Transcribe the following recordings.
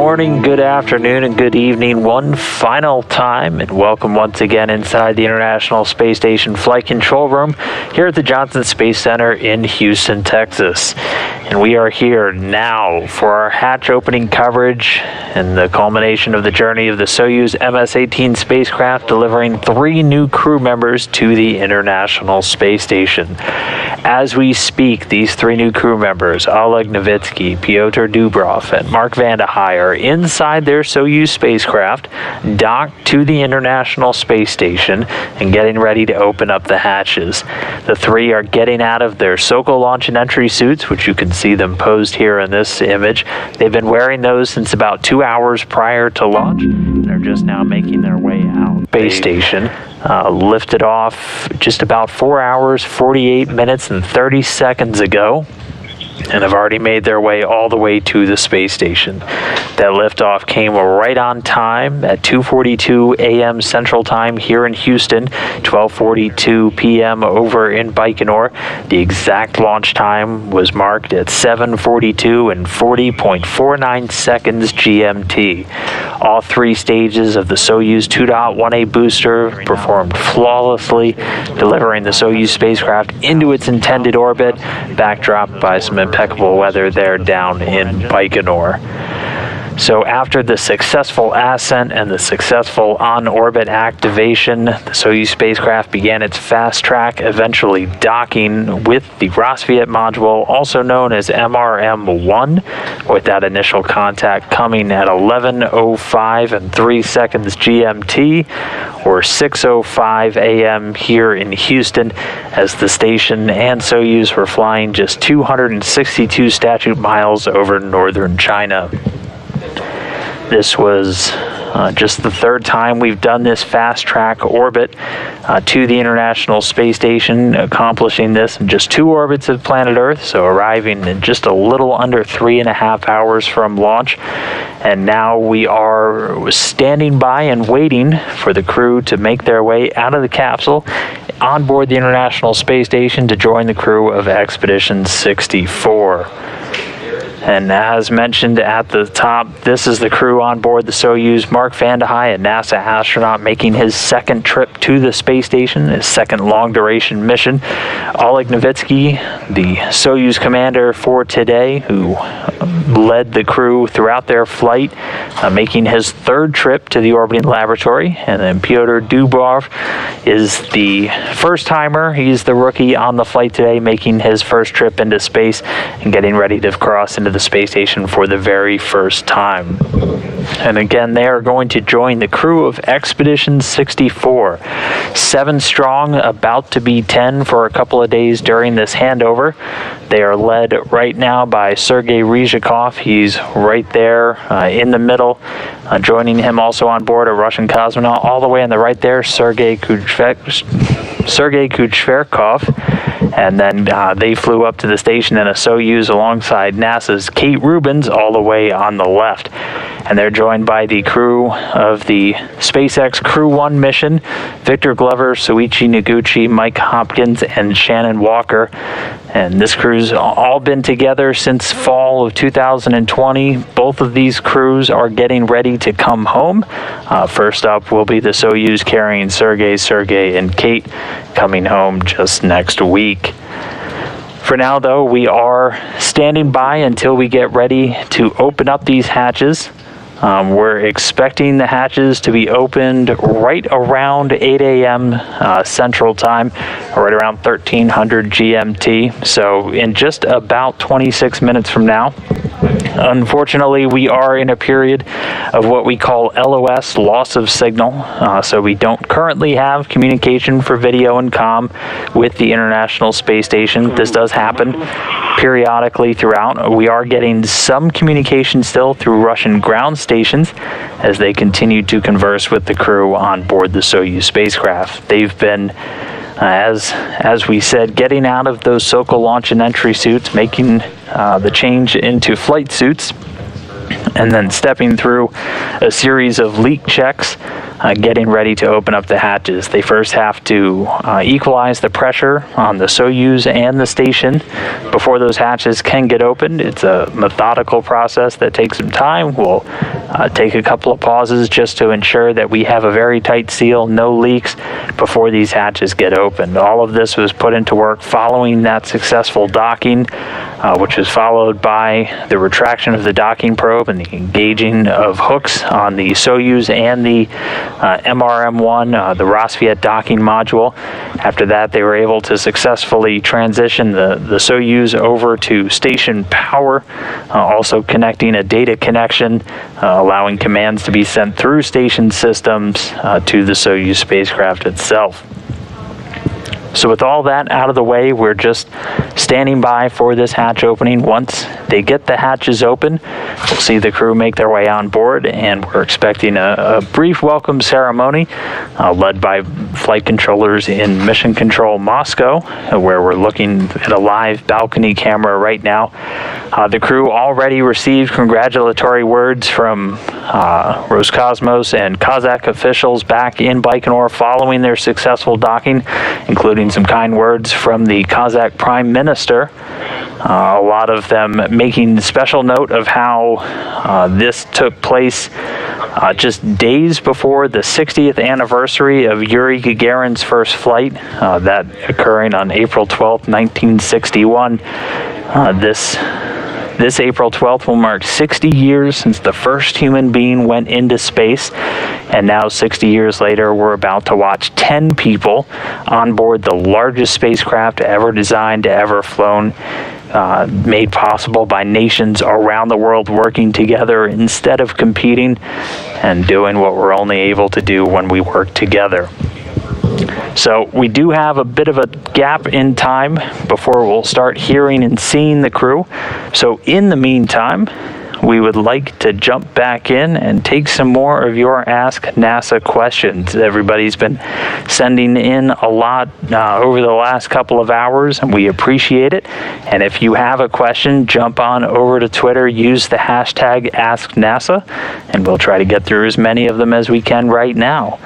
morning, good afternoon, and good evening one final time, and welcome once again inside the International Space Station Flight Control Room here at the Johnson Space Center in Houston, Texas. And we are here now for our hatch opening coverage and the culmination of the journey of the Soyuz MS-18 spacecraft, delivering 3 new crew members to the International Space Station. As we speak, these 3 new crew members, Oleg Novitskiy, Pyotr Dubrov, and Mark Vande Hei, are inside their Soyuz spacecraft, docked to the International Space Station, and getting ready to open up the hatches. The 3 are getting out of their SOCO launch and entry suits, which you can see them posed here in this image. They've been wearing those since about 2 hours prior to launch, and are just now making their way out. Space Station lifted off just about 4 hours, 48 minutes, and 30 seconds ago, and have already made their way all the way to the space station. That liftoff came right on time at 2:42 a.m. Central Time here in Houston, 12:42 p.m. over in Baikonur. The exact launch time was marked at 7:42 and 40.49 seconds GMT. All 3 stages of the Soyuz 2.1A booster performed flawlessly, delivering the Soyuz spacecraft into its intended orbit, backdropped by some impeccable weather there down in Baikonur. So after the successful ascent and the successful on-orbit activation, the Soyuz spacecraft began its fast track, eventually docking with the Roscosmos module, also known as MRM-1, with that initial contact coming at 11:05 and 3 seconds GMT, or 6:05 a.m. here in Houston, as the station and Soyuz were flying just 262 statute miles over northern China. This was just the 3rd time we've done this fast-track orbit to the International Space Station, accomplishing this in just 2 orbits of planet Earth, so arriving in just a little under 3.5 hours from launch. And now we are standing by and waiting for the crew to make their way out of the capsule on board the International Space Station to join the crew of Expedition 64. And as mentioned at the top, this is the crew on board the Soyuz. Mark Vande Hei, a NASA astronaut making his 2nd trip to the space station, his 2nd long-duration mission. Oleg Novitskiy, the Soyuz commander for today, who led the crew throughout their flight, making his 3rd trip to the orbiting laboratory. And then Pyotr Dubrov is the first-timer. He's the rookie on the flight today, making his 1st trip into space and getting ready to cross into the space station for the very first time. And again, they are going to join the crew of Expedition 64. 7 strong, about to be 10 for a couple of days during this handover. They are led right now by Sergei Ryzhikov. He's right there in the middle. Joining him also on board, a Russian cosmonaut. All the way on the right there, Sergei Kuchverkov. And then they flew up to the station in a Soyuz alongside NASA's Kate Rubins, all the way on the left. And they're joined by the crew of the SpaceX Crew 1 mission, Victor Glover, Soichi Noguchi, Mike Hopkins, and Shannon Walker. And this crew's all been together since fall of 2020. Both of these crews are getting ready to come home. First up will be the Soyuz carrying Sergei, and Kate coming home just next week. For now, though, we are standing by until we get ready to open up these hatches. We're expecting the hatches to be opened right around 8 a.m. Central Time, right around 1300 GMT, so in just about 26 minutes from now. Unfortunately, we are in a period of what we call LOS, loss of signal, so we don't currently have communication for video and comm with the International Space Station. This does happen periodically throughout. We are getting some communication still through Russian ground stations as they continue to converse with the crew on board the Soyuz spacecraft. They've been, as we said, getting out of those SOCO launch and entry suits, making the change into flight suits. and then stepping through a series of leak checks, getting ready to open up the hatches. They first have to equalize the pressure on the Soyuz and the station before those hatches can get opened. It's a methodical process that takes some time. We'll take a couple of pauses just to ensure that we have a very tight seal, no leaks, before these hatches get opened. All of this was put into work following that successful docking, which was followed by the retraction of the docking probe and the engaging of hooks on the Soyuz and the MRM-1, the Roscosmos docking module. After that, they were able to successfully transition the Soyuz over to station power, also connecting a data connection, allowing commands to be sent through station systems to the Soyuz spacecraft itself. So with all that out of the way, we're just standing by for this hatch opening. Once they get the hatches open, we'll see the crew make their way on board, and we're expecting a brief welcome ceremony led by flight controllers in Mission Control Moscow, where we're looking at a live balcony camera right now. The crew already received congratulatory words from Roscosmos and Kazakh officials back in Baikonur following their successful docking, including some kind words from the Kazakh Prime Minister. A lot of them making special note of how this took place just days before the 60th anniversary of Yuri Gagarin's first flight, that occurring on April 12th, 1961. This April 12th will mark 60 years since the first human being went into space, and now 60 years later, we're about to watch 10 people on board the largest spacecraft ever designed, ever flown, made possible by nations around the world working together instead of competing, and doing what we're only able to do when we work together. So we do have a bit of a gap in time before we'll start hearing and seeing the crew. So in the meantime, we would like to jump back in and take some more of your Ask NASA questions. Everybody's been sending in a lot over the last couple of hours, and we appreciate it. And if you have a question, jump on over to Twitter, use the hashtag AskNASA, and we'll try to get through as many of them as we can right now.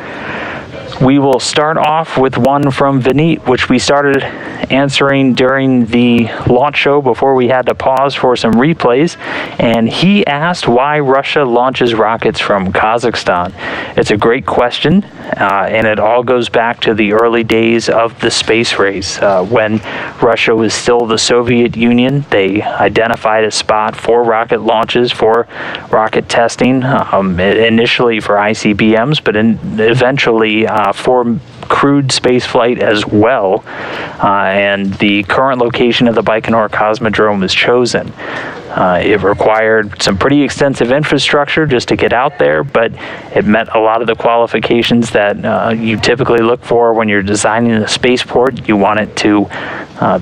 We will start off with one from Vineet, which we started answering during the launch show before we had to pause for some replays, and he asked why Russia launches rockets from Kazakhstan. It's a great question, and it all goes back to the early days of the space race. When Russia was still the Soviet Union, they identified a spot for rocket launches, for rocket testing, initially for ICBMs, but eventually for crewed spaceflight as well, and the current location of the Baikonur Cosmodrome was chosen. It required some pretty extensive infrastructure just to get out there, but it met a lot of the qualifications that you typically look for when you're designing a spaceport. You want it to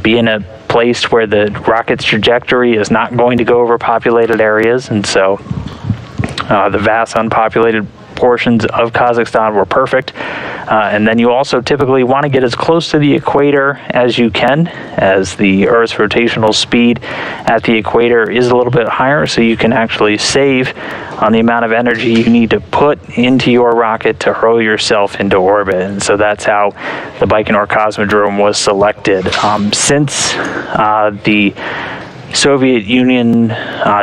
be in a place where the rocket's trajectory is not going to go over populated areas, and so the vast unpopulated portions of Kazakhstan were perfect. And then you also typically want to get as close to the equator as you can, as the Earth's rotational speed at the equator is a little bit higher, so you can actually save on the amount of energy you need to put into your rocket to hurl yourself into orbit. And so that's how the Baikonur Cosmodrome was selected. Since the Soviet Union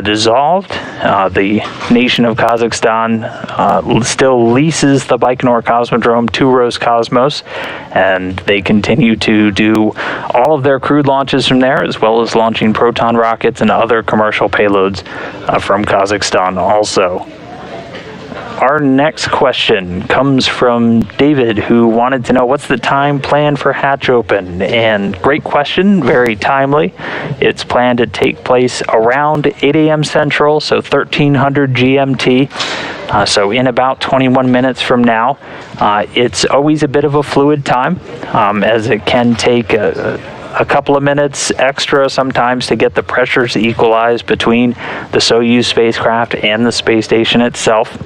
dissolved, the nation of Kazakhstan still leases the Baikonur Cosmodrome to Roscosmos, and they continue to do all of their crewed launches from there, as well as launching Proton rockets and other commercial payloads from Kazakhstan also. Our next question comes from David, who wanted to know what's the time plan for Hatch Open. And great question, very timely. It's planned to take place around 8 a.m. Central, so 1300 GMT. So in about 21 minutes from now. It's always a bit of a fluid time, as it can take a couple of minutes extra sometimes to get the pressures equalized between the Soyuz spacecraft and the space station itself.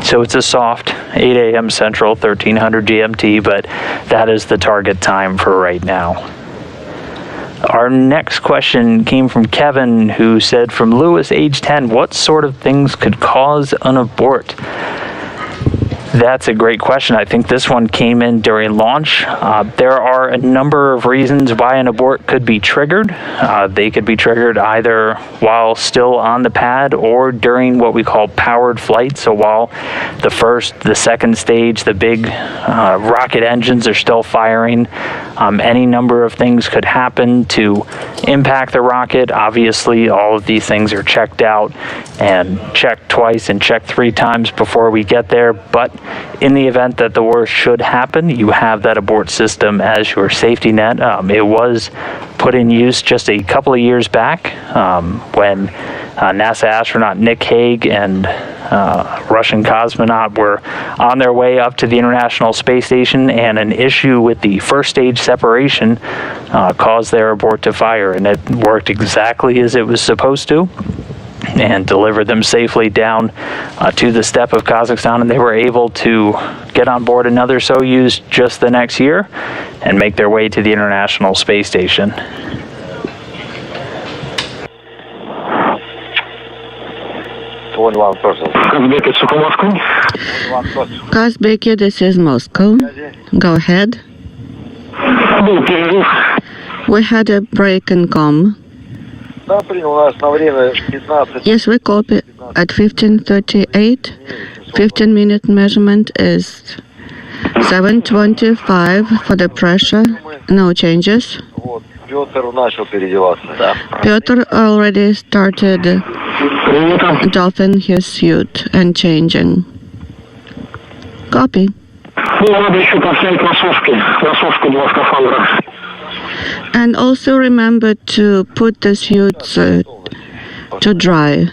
So it's a soft 8 a.m. Central, 1300 GMT, but that is the target time for right now. Our next question came from Kevin, who said, from Lewis, age 10, what sort of things could cause an abort? That's a great question. I think this one came in during launch. There are a number of reasons why an abort could be triggered. They could be triggered either while still on the pad or during what we call powered flight. So while the first, the second stage, the big rocket engines are still firing, any number of things could happen to impact the rocket. Obviously, all of these things are checked out and checked twice and checked 3 times before we get there. But in the event that the worst should happen, you have that abort system as your safety net. It was put in use just a couple of years back when NASA astronaut Nick Hague and Russian cosmonaut were on their way up to the International Space Station, and an issue with the first stage separation caused their abort to fire, and it worked exactly as it was supposed to and delivered them safely down to the steppe of Kazakhstan, and they were able to get on board another Soyuz just the next year and make their way to the International Space Station. Kazbeki, this is Moscow. Go ahead. We had a break in comm. Yes, we copy at 15:38. 15-minute measurement is 725 for the pressure. No changes. Piotr already started doffing his suit and changing. Copy. And also remember to put the suits to dry,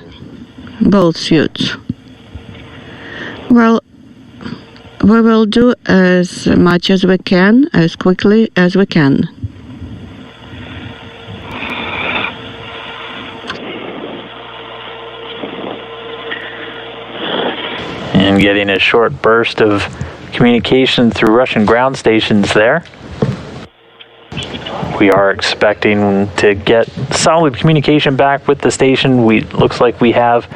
both suits. Well, we will do as much as we can, as quickly as we can. And getting a short burst of communication through Russian ground stations there. We are expecting to get solid communication back with the station. Looks like we have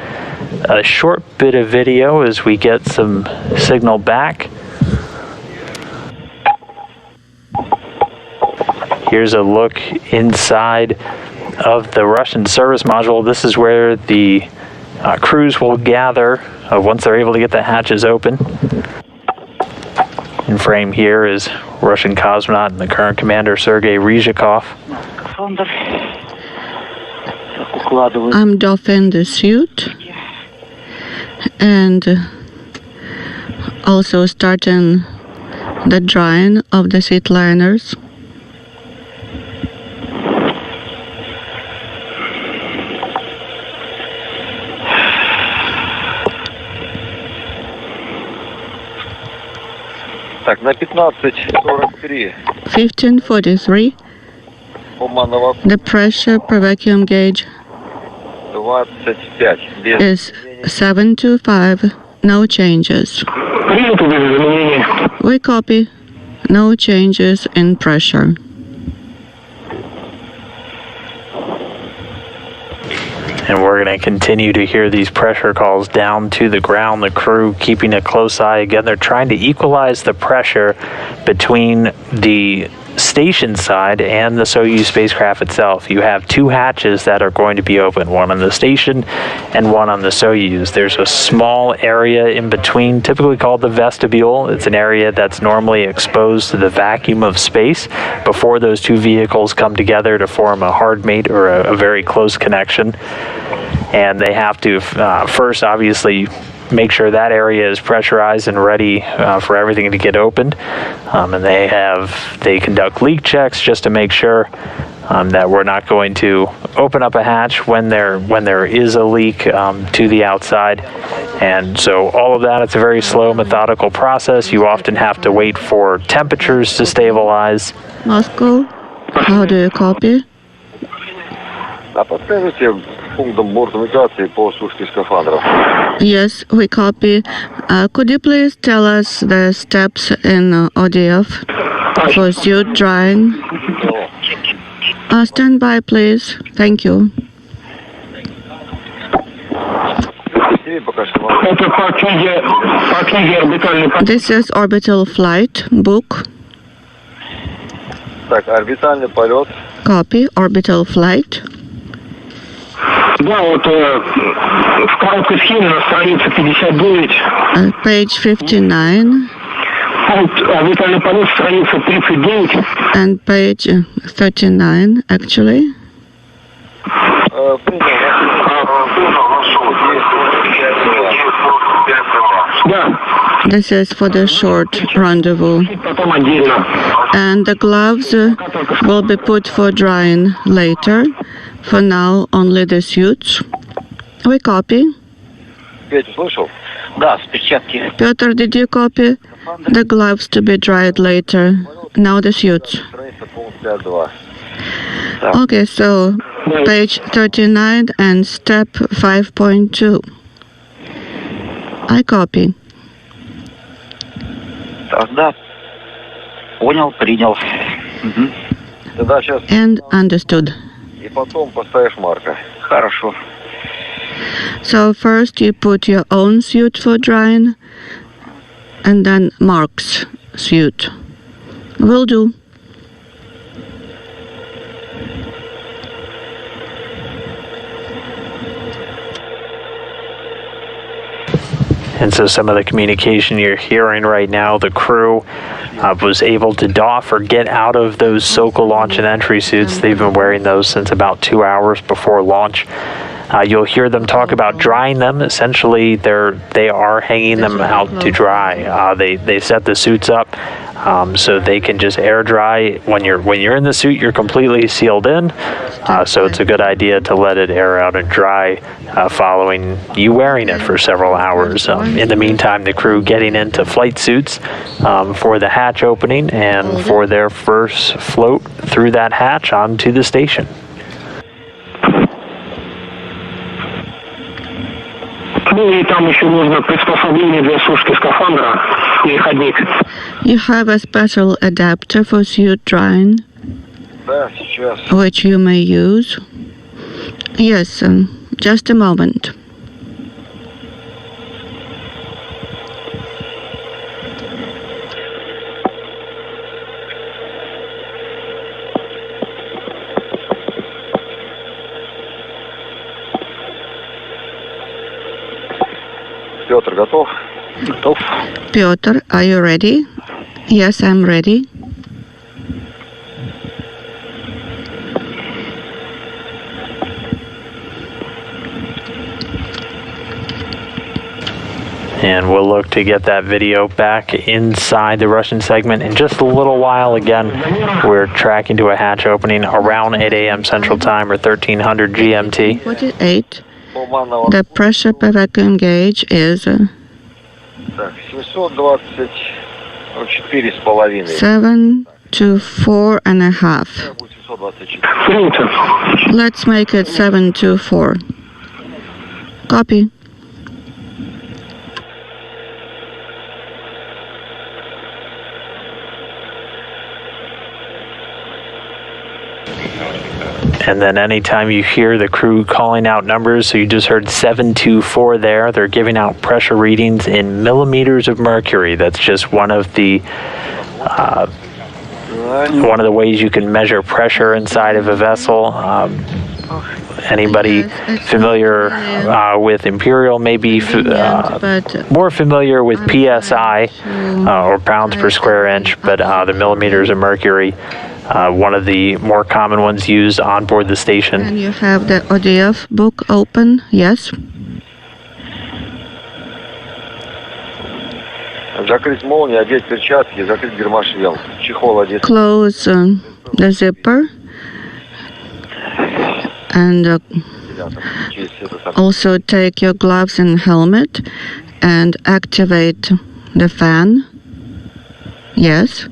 a short bit of video as we get some signal back. Here's a look inside of the Russian service module. This is where the crews will gather once they're able to get the hatches open. In frame here is Russian cosmonaut and the current commander, Sergei Ryzhikov. I'm doffing the suit and also starting the drying of the seat liners. Так, на 15:43. 15:43. The pressure per vacuum gauge 25. is 725. No changes. We copy. No changes in pressure. And we're going to continue to hear these pressure calls down to the ground. The crew keeping a close eye. Again, they're trying to equalize the pressure between the station side and the Soyuz spacecraft itself. You have 2 hatches that are going to be open, one on the station and one on the Soyuz. There's a small area in between, typically called the vestibule. It's an area that's normally exposed to the vacuum of space before those 2 vehicles come together to form a hard mate or a very close connection. And they have to first, obviously, make sure that area is pressurized and ready for everything to get opened. And they conduct leak checks just to make sure that we're not going to open up a hatch when there is a leak to the outside. And so all of that, it's a very slow, methodical process. You often have to wait for temperatures to stabilize. Moscow, how do you copy? Yes, we copy. Could you please tell us the steps in ODF for suit drying? Stand by, please. Thank you. This is orbital flight book. Так, орбитальный полет. Copy, orbital flight. Да, вот в короткой схеме на странице 59. Page 59. Орбитальный полет, страница 39. And page 39, actually. Да. This is for the short rendezvous. Потом отдельно. And the gloves will be put for drying later. For now, only the suits. We copy. Петя, слышал? Да, с перчатки. Piotr, did you copy? The gloves to be dried later. Now the suits. Страница пункт 5.2. Okay, so page 39 and step 5.2. I copy. Да. Понял, принял. Угу. Тогда сейчас And understood. и потом поставишь марка. Хорошо. So first you put your own suit for drying, and then Mark's suit. Will do. And so some of the communication you're hearing right now, the crew was able to doff or get out of those Sokol launch and entry suits. They've been wearing those since about 2 hours before launch. You'll hear them talk about drying them. Essentially, they are hanging them out to dry. They set the suits up so they can just air dry. When you're in the suit, you're completely sealed in. So it's a good idea to let it air out and dry following you wearing it for several hours. In the meantime, the crew getting into flight suits for the hatch opening and for their first float through that hatch onto the station. Ну и там еще нужно приспособление для сушки скафандра, переходник. You have a special adapter for suit drying, Да, сейчас. which you may use. Yes, just a moment. Петр, готов? Готов. Piotr, are you ready? Yes, I'm ready. And we'll look to get that video back inside the Russian segment in just a little while. Again, we're tracking to a hatch opening around 8 a.m. Central Time or 1300 GMT. 48. Туманного. The pressure per vacuum gauge is Так, 724,5. 7 to 4.5. Будет 724. Принято. Let's make it 7 to 4. Copy. And then anytime you hear the crew calling out numbers, so you just heard 724 there, they're giving out pressure readings in millimeters of mercury. That's just one of the ways you can measure pressure inside of a vessel. Anybody familiar with imperial may be more familiar with PSI or pounds per square inch, but the millimeters of mercury, one of the more common ones used on board the station. And you have the ODF book open, yes? Закрыть молнию, одеть перчатки, закрыть гермошлем. Чехол одет. Close the zipper and also take your gloves and helmet and activate the fan. Yes.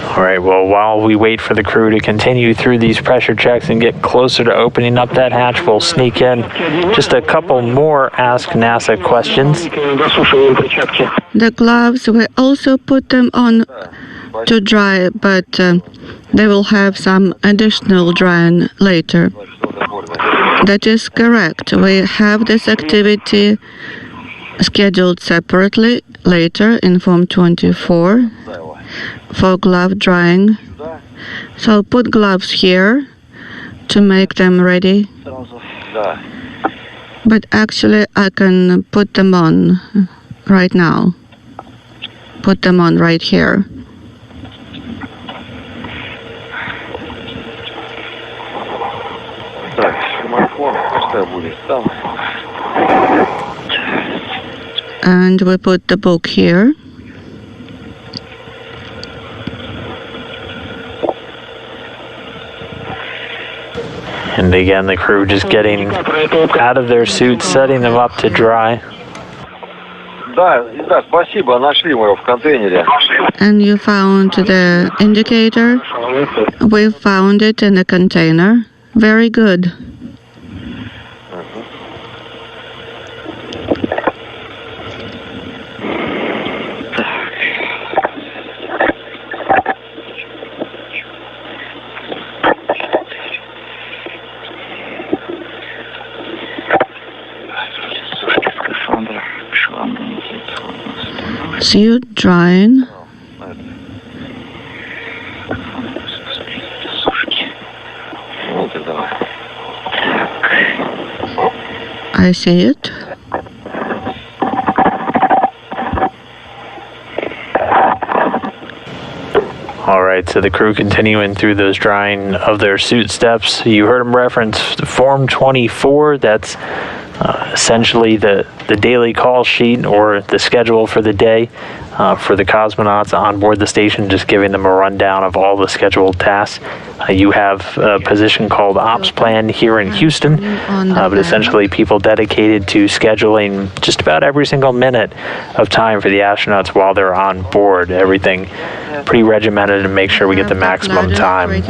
All right, well, while we wait for the crew to continue through these pressure checks and get closer to opening up that hatch, we'll sneak in just a couple more Ask NASA questions. The gloves, we also put them on to dry, but they will have some additional drying later. That is correct. We have this activity scheduled separately later in Form 24 for glove drying. So I'll put gloves here to make them ready. But actually I can put them on right now. Put them on right here. And we put the book here. And again, the crew just getting out of their suits, setting them up to dry. Да, спасибо, нашли мы его в контейнере. And you found the indicator? We found it in a container. Very good. Suit drying. I see it. All right, so the crew continuing through those drying of their suit steps. You heard them reference Form 24. That's essentially the daily call sheet or the schedule for the day for the cosmonauts on board the station, just giving them a rundown of all the scheduled tasks. You have a position called Ops Plan here in Houston, but essentially people dedicated to scheduling just about every single minute of time for the astronauts while they're on board. Everything pretty regimented to make sure we get the maximum time.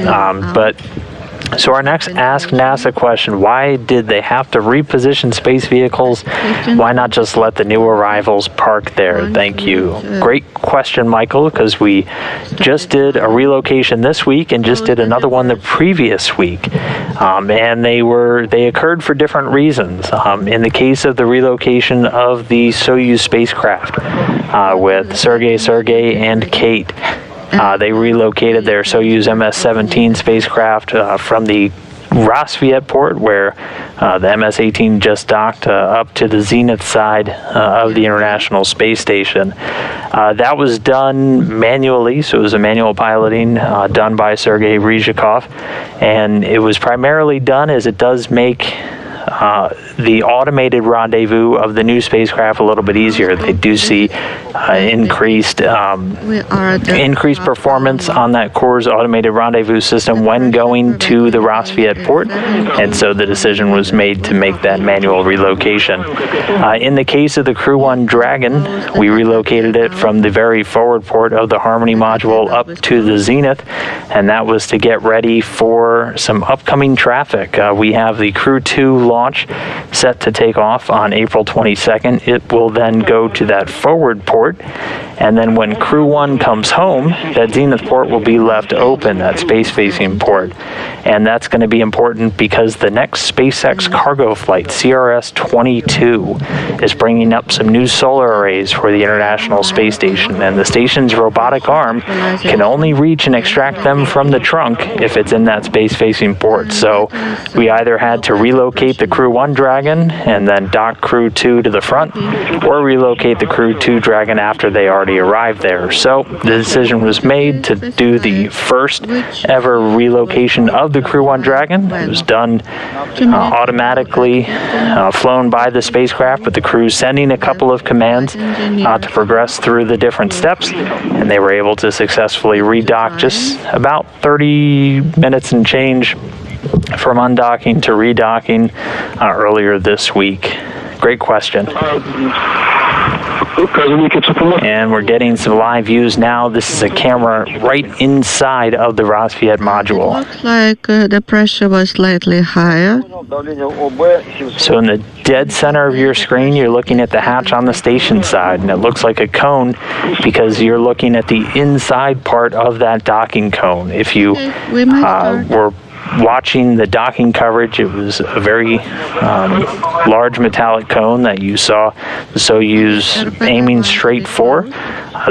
So our next Ask NASA question, why did they have to reposition space vehicles? Why not just let the new arrivals park there? Thank you. Great question, Michael, because we just did a relocation this week and just did another one the previous week. And they occurred for different reasons. In the case of the relocation of the Soyuz spacecraft with Sergey, and Kate, they relocated their Soyuz MS-17 spacecraft from the Roscosmos port, where the MS-18 just docked, up to the zenith side of the International Space Station. That was done manually, so it was a manual piloting done by Sergei Ryzhikov, and it was primarily done as it does make the automated rendezvous of the new spacecraft a little bit easier. They do see increased performance on that Core's automated rendezvous system when going to the Roscosmos port, and so the decision was made to make that manual relocation. In the case of the Crew 1 Dragon, we relocated it from the very forward port of the Harmony module up to the zenith, and that was to get ready for some upcoming traffic. We have the Crew 2 launch set to take off on April 22nd. It will then go to that forward port, and then when Crew 1 comes home, that zenith port will be left open, that space-facing port. And that's going to be important because the next SpaceX cargo flight, CRS-22, is bringing up some new solar arrays for the International Space Station, and the station's robotic arm can only reach and extract them from the trunk if it's in that space-facing port. So we either had to relocate the Crew 1 Dragon and then dock Crew 2 to the front, or relocate the Crew 2 Dragon after they already arrived there. So the decision was made to do the first ever relocation of the Crew 1 Dragon. It was done automatically, flown by the spacecraft, with the crew sending a couple of commands to progress through the different steps, and they were able to successfully redock just about 30 minutes and change from undocking to redocking earlier this week. Great question. And we're getting some live views now. This is a camera right inside of the Roscosmos module. Looks like the pressure was slightly higher. So in the dead center of your screen, you're looking at the hatch on the station side, and it looks like a cone because you're looking at the inside part of that docking cone. If you were watching the docking coverage, it was a very large metallic cone that you saw the Soyuz aiming straight for.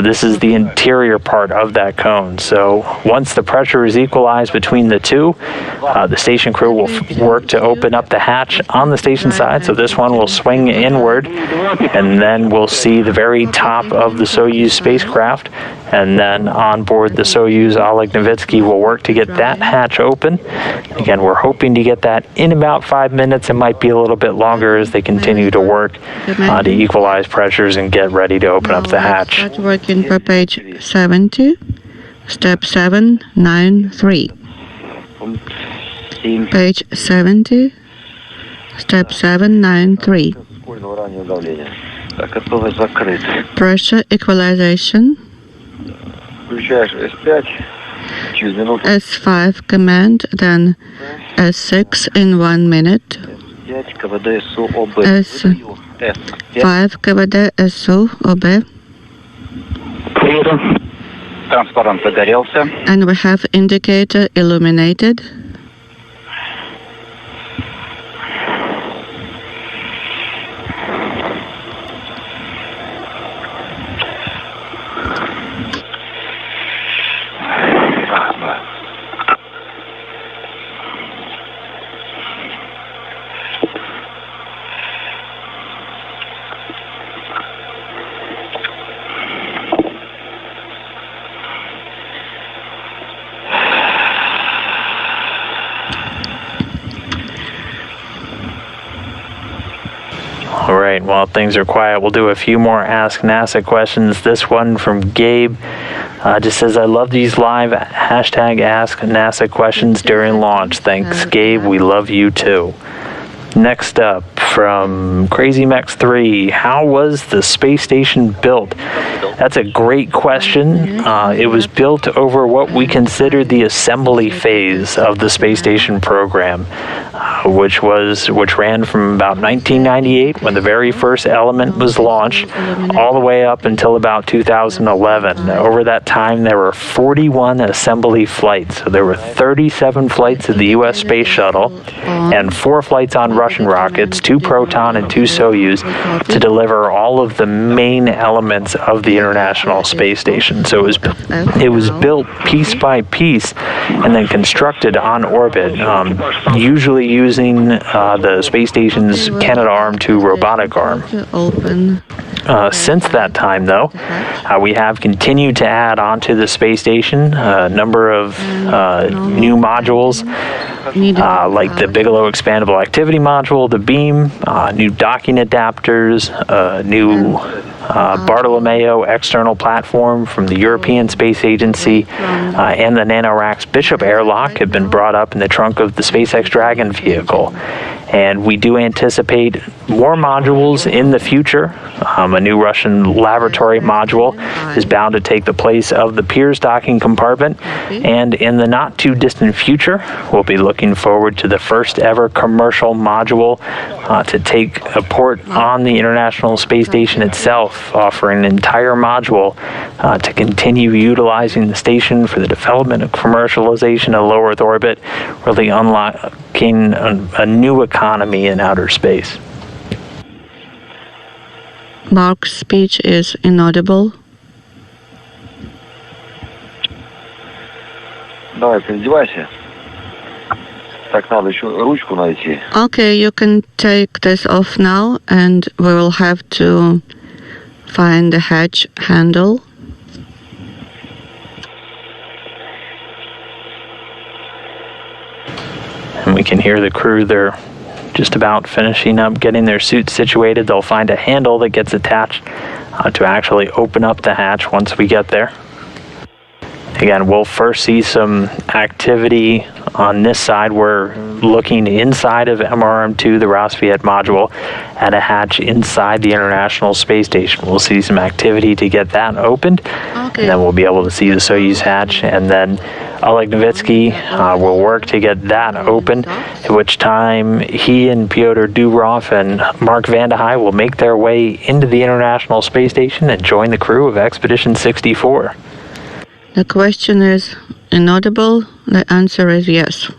This is the interior part of that cone. So once the pressure is equalized between the two, the station crew will work to open up the hatch on the station side. So this one will swing inward, and then we'll see the very top of the Soyuz spacecraft. And then on board the Soyuz, Novitskiy will work to get that hatch open. Again, we're hoping to get that in about 5 minutes. It might be a little bit longer as they continue to work to equalize pressures and get ready to open up the hatch. Start working for page 70, step 793. Page 70, step 793. Pressure equalization. S5 command, then S6 in 1 minute. S5 КВД СУ ОБ. Транспарант загорелся. And we have indicator illuminated. All right, while things are quiet, we'll do a few more Ask NASA questions. This one from Gabe just says, I love these live hashtag Ask NASA questions during launch. Thanks, Gabe. We love you too. Next up, from CrazyMex3, how was the space station built? That's a great question. It was built over what we consider the assembly phase of the space station program, which ran from about 1998 when the very first element was launched all the way up until about 2011. Over that time, there were 41 assembly flights. So there were 37 flights of the U.S. Space Shuttle and 4 flights on Russian rockets, 2 Proton and 2 Soyuz, to deliver all of the main elements of the International Space Station. So it was built piece by piece and then constructed on orbit, usually using the space station's Canadarm2 robotic arm. Since that time, though, we have continued to add onto the space station a number of new modules, like the Bigelow Expandable Activity Module, the beam, new docking adapters, new Bartolomeo external platform from the European Space Agency, and the NanoRacks Bishop airlock have been brought up in the trunk of the SpaceX Dragon vehicle. And we do anticipate more modules in the future. A new Russian laboratory module is bound to take the place of the Pirs docking compartment. And in the not too distant future, we'll be looking forward to the first ever commercial module to take a port on the International Space Station itself, offering an entire module to continue utilizing the station for the development of commercialization of low Earth orbit, really unlocking a new economy in outer space. Mark's speech is inaudible. Давай, переодевайся. Так, надо еще ручку найти. Okay, you can take this off now, and we will have to find the hatch handle. And we can hear the crew, they're just about finishing up getting their suits situated. They'll find a handle that gets attached to actually open up the hatch once we get there. Again, we'll first see some activity On this side, we're looking inside of MRM-2, the Roscosmos module, at a hatch inside the International Space Station. We'll see some activity to get that opened, and then we'll be able to see the Soyuz hatch, and then Oleg Novitskiy will work to get that open, at which time he and Pyotr Dubrov and Mark Vande Hei will make their way into the International Space Station and join the crew of Expedition 64. The question is inaudible. The answer is yes.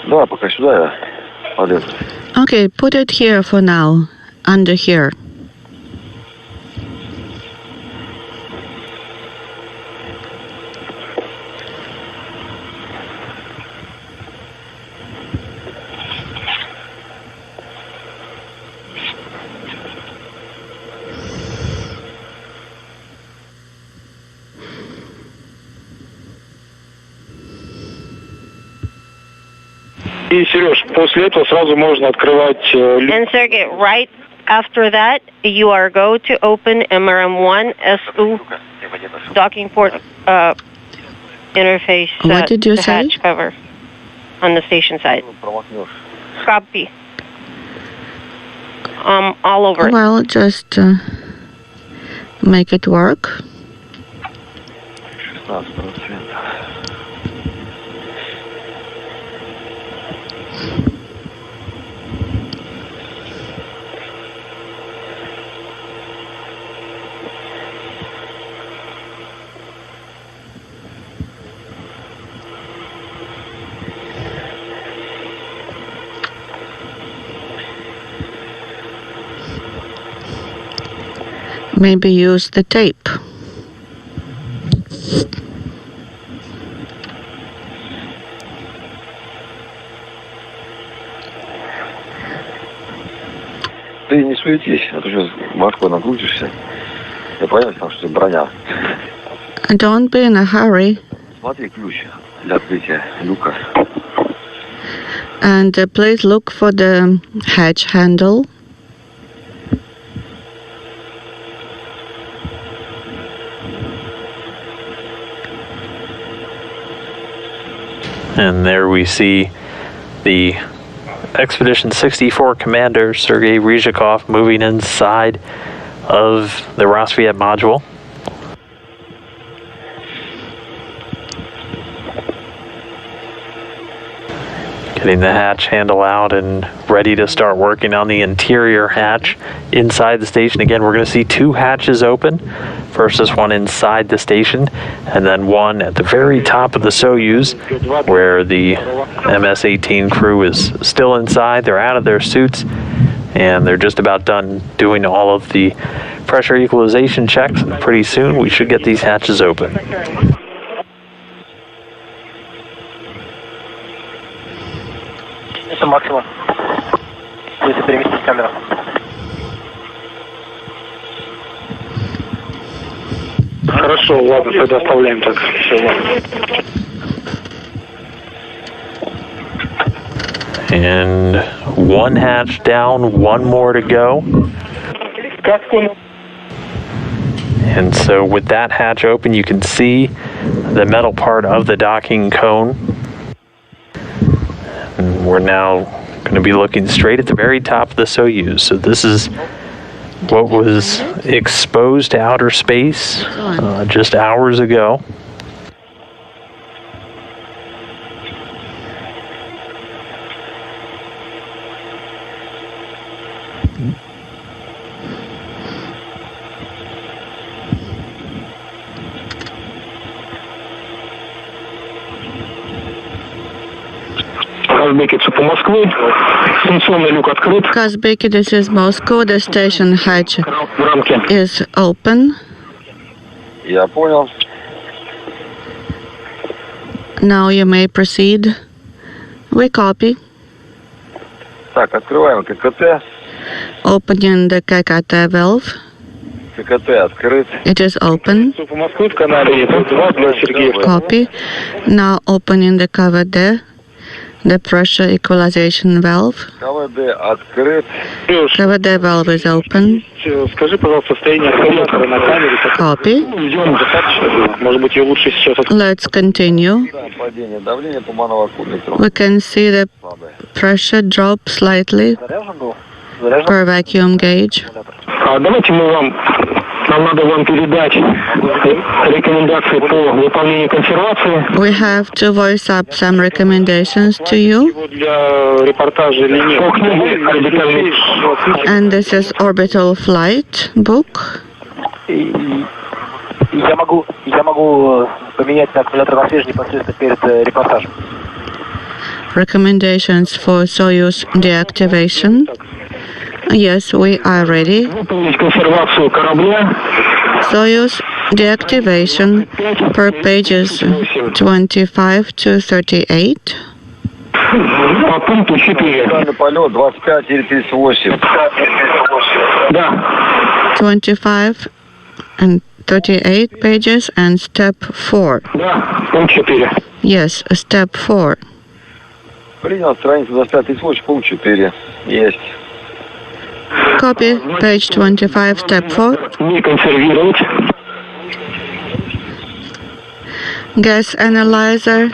Давай пока сюда я полезу. Okay, put it here for now, under here. И, Сереж, после этого сразу можно открывать... And Sergey, right after that, you are go to open MRM-1 SU docking port interface. What did you the say? Hatch cover on the station side. Copy. All over it. Well, just make it work. 16%. Maybe use the tape. Ты не суетись, а то сейчас башкой накрутишься. Я понял, что это броня. Don't be in a hurry. Смотри ключ для открытия люка. And please look for the hatch handle. And there we see the Expedition 64 commander, Sergei Ryzhikov, moving inside of the Roscosmos module. Getting the hatch handle out and ready to start working on the interior hatch inside the station. Again, we're going to see two hatches open. First is one inside the station, and then one at the very top of the Soyuz, where the MS-18 crew is still inside. They're out of their suits, and they're just about done doing all of the pressure equalization checks. And pretty soon, we should get these hatches open. Это максимум. Если переместить камеру. Хорошо, ладно, тогда оставляем так. Все, ладно. And one hatch down, one more to go. And so with that hatch open, you can see the metal part of the docking cone. And we're now going to be looking straight at the very top of the Soyuz. So this is what was exposed to outer space just hours ago. Казбеки, по Москвы. Станционный люк открыт. Kazbeki, this is Moscow. The station hatch В рамке. is open. Я понял. Now you may proceed. We copy. Так, открываем ККТ. Opening the KKT valve. It is open. Copy. Now opening the cover there. The pressure equalization valve. Cover the valve is open. Copy. Let's continue. We can see the pressure drop slightly per vacuum gauge. We have to voice up some recommendations to you. And this is Orbital Flight book. Recommendations for Soyuz deactivation. Yes, we are ready. Soyuz deactivation per pages 25 to 38. 25 and 38 pages and step 4. Yes, step 4. Copy, page 25, step 4. Gas analyzer,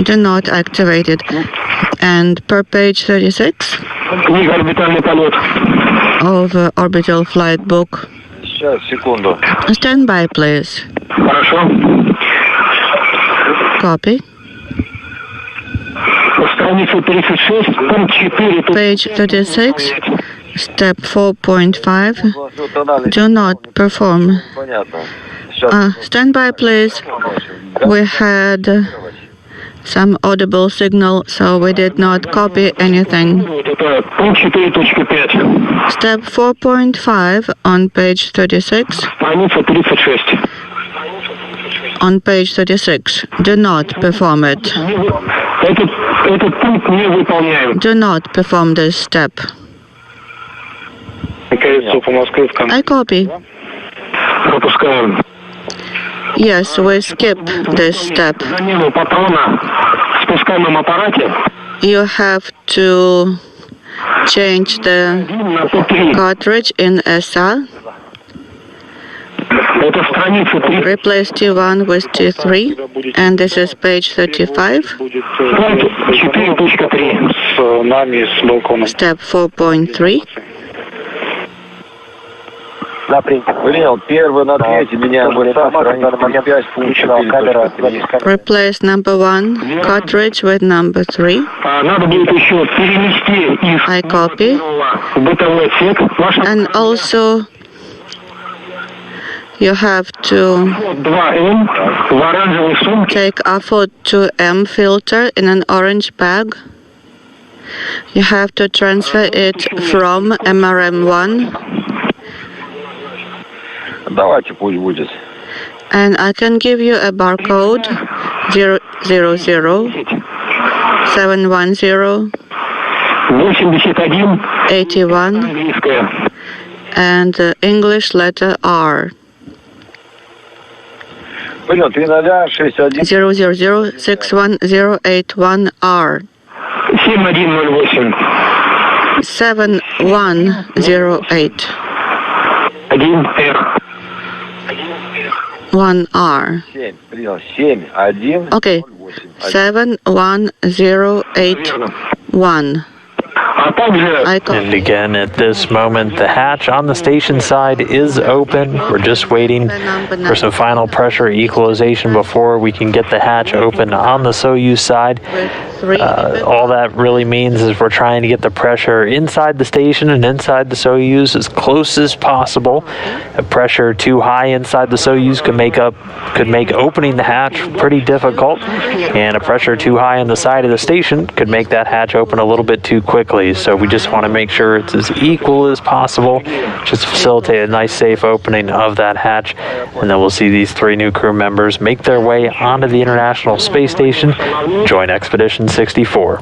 do not activate it. And per page 36 of Orbital Flight book. Stand by, please. Copy. Page 36, step 4.5, do not perform. Stand by, please. We had some audible signal, so we did not copy anything. Step 4.5 on page 36. On page 36, do not perform it. Do not perform this step. I copy. Yes, we skip this step. You have to change the cartridge in SA. Replace T1 with T3, and this is page 35. Step 4.3. Replace number 1 cartridge with number 3. I copy. And also you have to take a 2M filter in an orange bag. You have to transfer it from MRM1. And I can give you a barcode 000 710 81 and the English letter R. 000-61081R. 7108. 1R. Okay, 71081. And again, at this moment, the hatch on the station side is open. We're just waiting for some final pressure equalization before we can get the hatch open on the Soyuz side. All that really means is we're trying to get the pressure inside the station and inside the Soyuz as close as possible. A pressure too high inside the Soyuz could make opening the hatch pretty difficult, and a pressure too high on the side of the station could make that hatch open a little bit too quickly. So we just want to make sure it's as equal as possible, just to facilitate a nice safe opening of that hatch. And then we'll see these 3 new crew members make their way onto the International Space Station, join Expedition 64.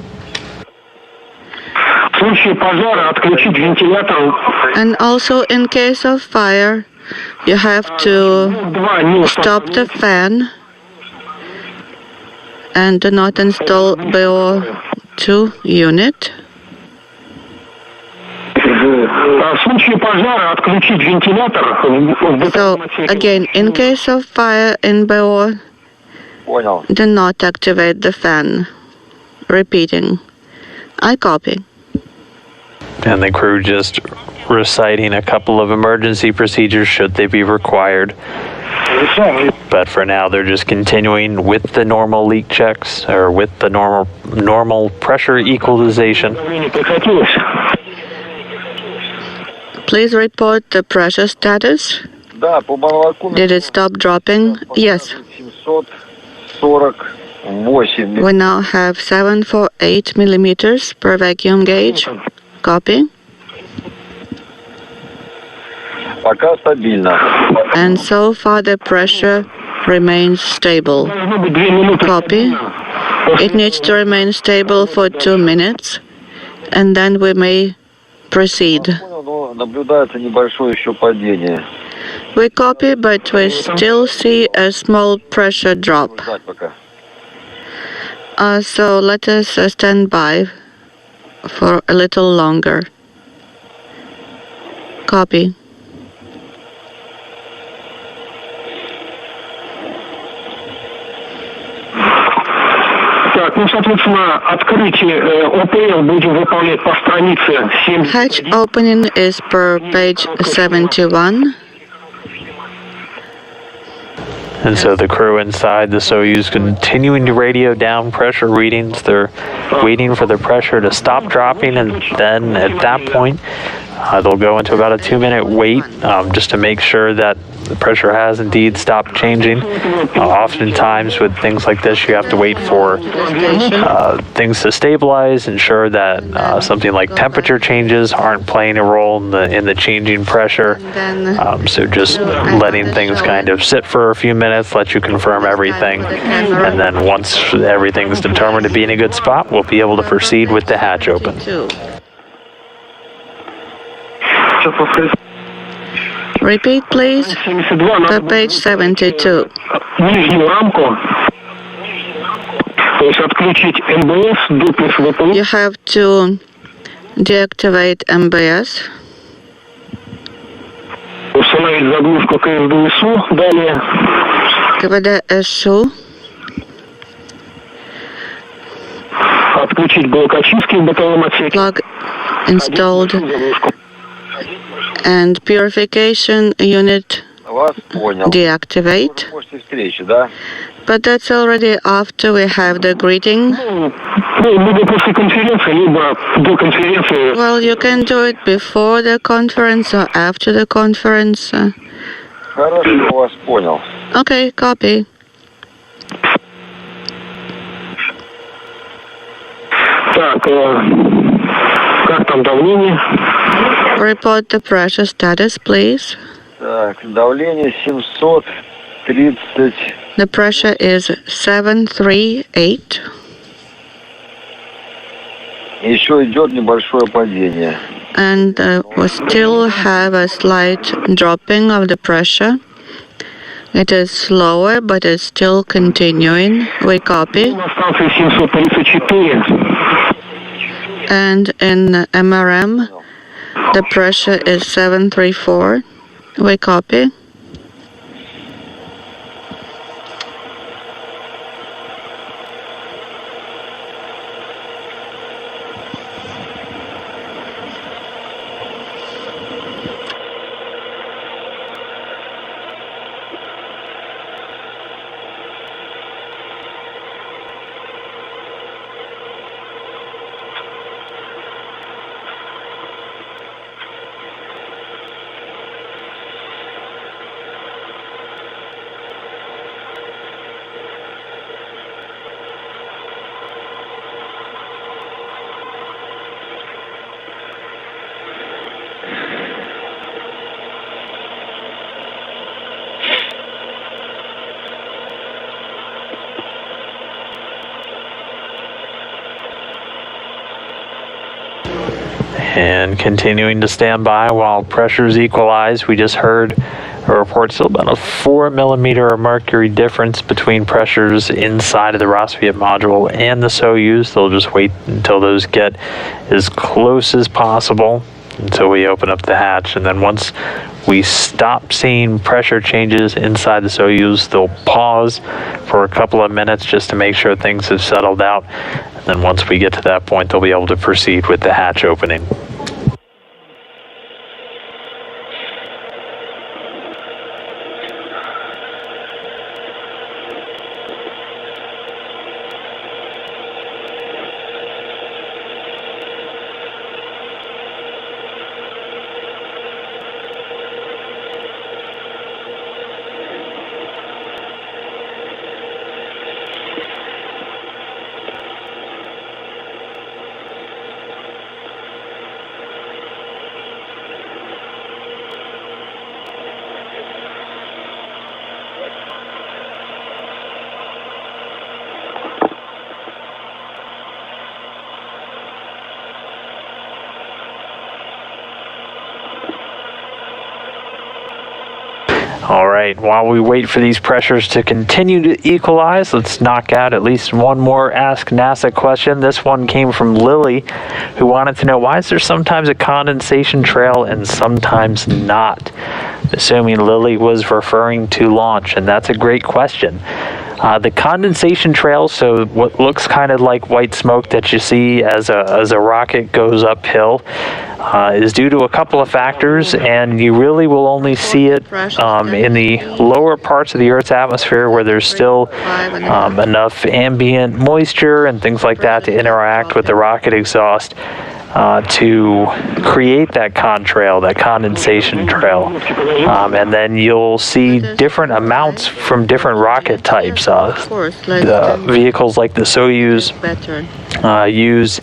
случае пожара отключить вентилятор. And also, in case of fire, you have to stop the fan and do not install BO2 unit. В случае пожара отключить вентилятор. So, again, in case of fire in BO, Понял. do not activate the fan. Repeating. I copy. And the crew just reciting a couple of emergency procedures should they be required. But for now, they're just continuing with the normal leak checks, or with the normal pressure equalization. Please report the pressure status. Да, по баллону. Did it stop dropping? Yes. 748. We now have 748 millimeters per vacuum gauge. Copy. Пока стабильно. And so far the pressure remains stable. Copy. It needs to remain stable for 2 minutes, and then we may proceed. Понял, но наблюдается небольшое еще падение. We copy, but we still see a small pressure drop. Ждать пока. So let us stand by for a little longer. Copy. Так, ну, соответственно, открытие ОПЛ будем выполнять по странице 7. Hatch opening is per page 71. And so the crew inside the Soyuz continuing to radio down pressure readings. They're waiting for the pressure to stop dropping, and then at that point, they'll go into about a 2-minute wait just to make sure that the pressure has indeed stopped changing. Oftentimes with things like this, you have to wait for things to stabilize, ensure that something like temperature changes aren't playing a role in the changing pressure. So just letting things kind of sit for a few minutes, let you confirm everything, and then once everything's determined to be in a good spot, we'll be able to proceed with the hatch open. Repeat, please. To page 72. Нижнюю рамку. То есть отключить МБС, дуплекс ВПУ. You have to deactivate MBS. Установить заглушку КСДСУ. Далее. КВД-СУ. Отключить блок очистки в бытовом отсеке. Plug installed. And purification unit Вас понял. deactivate. После встречи, да? But that's already after we have the greeting. Либо после конференции, либо до конференции. Well, you can do it before the conference or after the conference. Хорошо, вас понял. Okay, copy. Так, как там давление? Report the pressure status, please. Так, давление 730. The pressure is 738. Еще идет небольшое падение. And we still have a slight dropping of the pressure. It is slower, but it's still continuing. We copy. На станции 734. And in MRM, the pressure is 734. We copy. And continuing to stand by while pressures equalize. We just heard a report still about a 4 millimeter of mercury difference between pressures inside of the Roscosmos module and the Soyuz. They'll just wait until those get as close as possible until we open up the hatch. And then once we stop seeing pressure changes inside the Soyuz, they'll pause for a couple of minutes just to make sure things have settled out. And then once we get to that point, they'll be able to proceed with the hatch opening. All right, while we wait for these pressures to continue to equalize, let's knock out at least one more Ask NASA question. This one came from Lily, who wanted to know, why is there sometimes a condensation trail and sometimes not? Assuming Lily was referring to launch, and that's a great question. The condensation trail, so what looks kind of like white smoke that you see as a rocket goes uphill, is due to a couple of factors, and you really will only see it in the lower parts of the Earth's atmosphere where there's still enough ambient moisture and things like that to interact with the rocket exhaust to create that contrail, that condensation trail. And then you'll see different amounts from different rocket types. The vehicles like the Soyuz use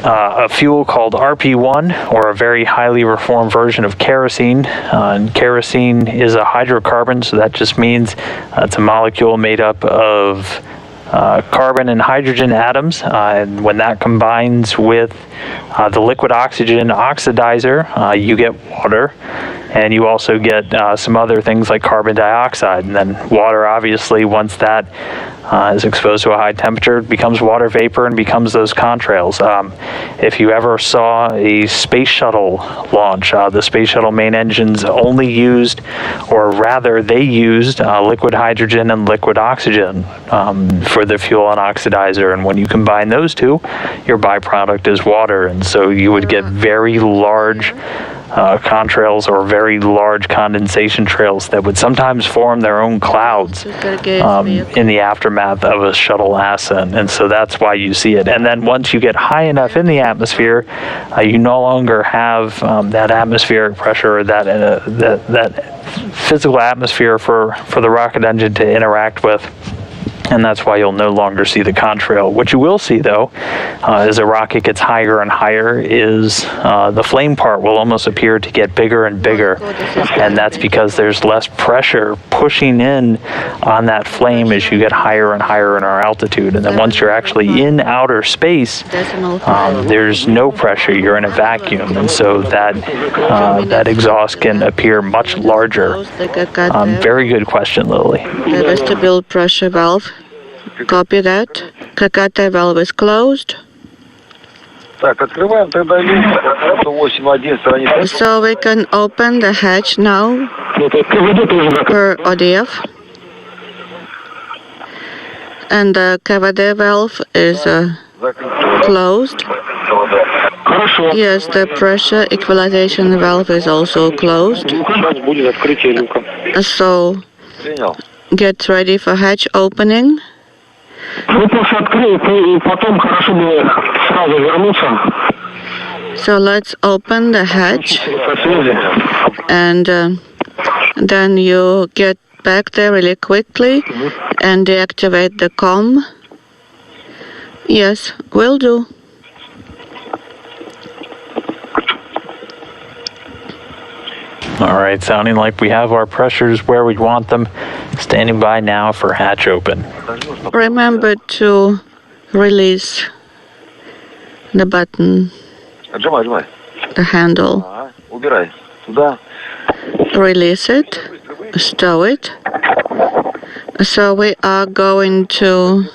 a fuel called RP1, or a very highly reformed version of kerosene. And kerosene is a hydrocarbon, so that just means it's a molecule made up of carbon and hydrogen atoms, and when that combines with the liquid oxygen oxidizer, you get water, and you also get some other things like carbon dioxide. And then water, obviously, once that is exposed to a high temperature, becomes water vapor and becomes those contrails. If you ever saw a space shuttle launch, the space shuttle main engines only used, or rather they used liquid hydrogen and liquid oxygen for the fuel and oxidizer, and when you combine those two, your byproduct is water, and so you would get very large contrails or very large condensation trails that would sometimes form their own clouds in the aftermath of a shuttle ascent, and so that's why you see it. And then once you get high enough in the atmosphere, you no longer have that atmospheric pressure, or that physical atmosphere for the rocket engine to interact with. And that's why you'll no longer see the contrail. What you will see, though, as a rocket gets higher and higher, is the flame part will almost appear to get bigger and bigger. And that's because there's less pressure pushing in on that flame as you get higher and higher in our altitude. And then once you're actually in outer space, there's no pressure. You're in a vacuum. And so that exhaust can appear much larger. Very good question, Lily. The vestibule pressure valve. Copy that. Kakata valve is closed. So we can open the hatch now per ODF. And the KVD valve is closed. Yes, the pressure equalization valve is also closed. So get ready for hatch opening. So let's open the hatch, and then you get back there really quickly and deactivate the comm. Yes, will do. All right, sounding like we have our pressures where we want them. Standing by now for hatch open. Remember to release the button, Отжимай. the handle. Убирай. Туда. Release it, stow it. So we are going to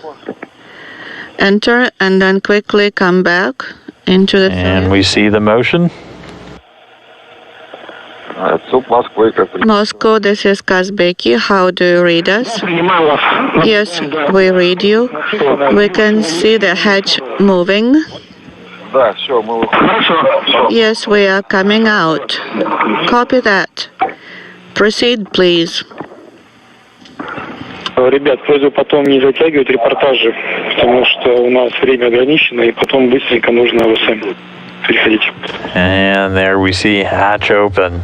enter and then quickly come back into the And we see the motion. Moscow, this is Kazbeki. How do you read us? Yes, we read you. We can see the hatch moving. Yes, we are coming out. Copy that. Proceed, please. Ребят, просьба потом не затягивать репортажи, потому что у нас время ограничено, и потом быстренько нужно в СМ переходить. And there we see hatch open.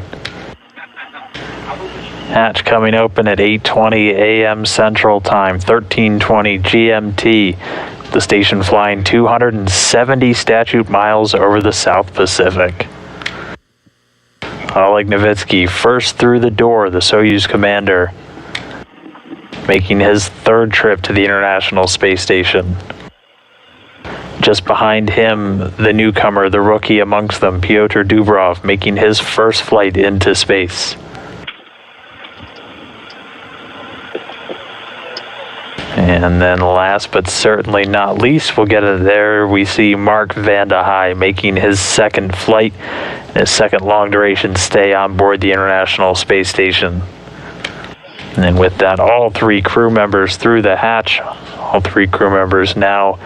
Hatch coming open at 8:20 a.m. Central Time, 13:20 GMT. The station flying 270 statute miles over the South Pacific. Oleg Novitskiy first through the door, the Soyuz commander, making his third trip to the International Space Station. Just behind him, the newcomer, the rookie amongst them, Pyotr Dubrov, making his first flight into space. And then last but certainly not least, we'll get it there. We see Mark Vande Hei making his second flight, his second long-duration stay on board the International Space Station. And then with that, all three crew members through the hatch, all three crew members now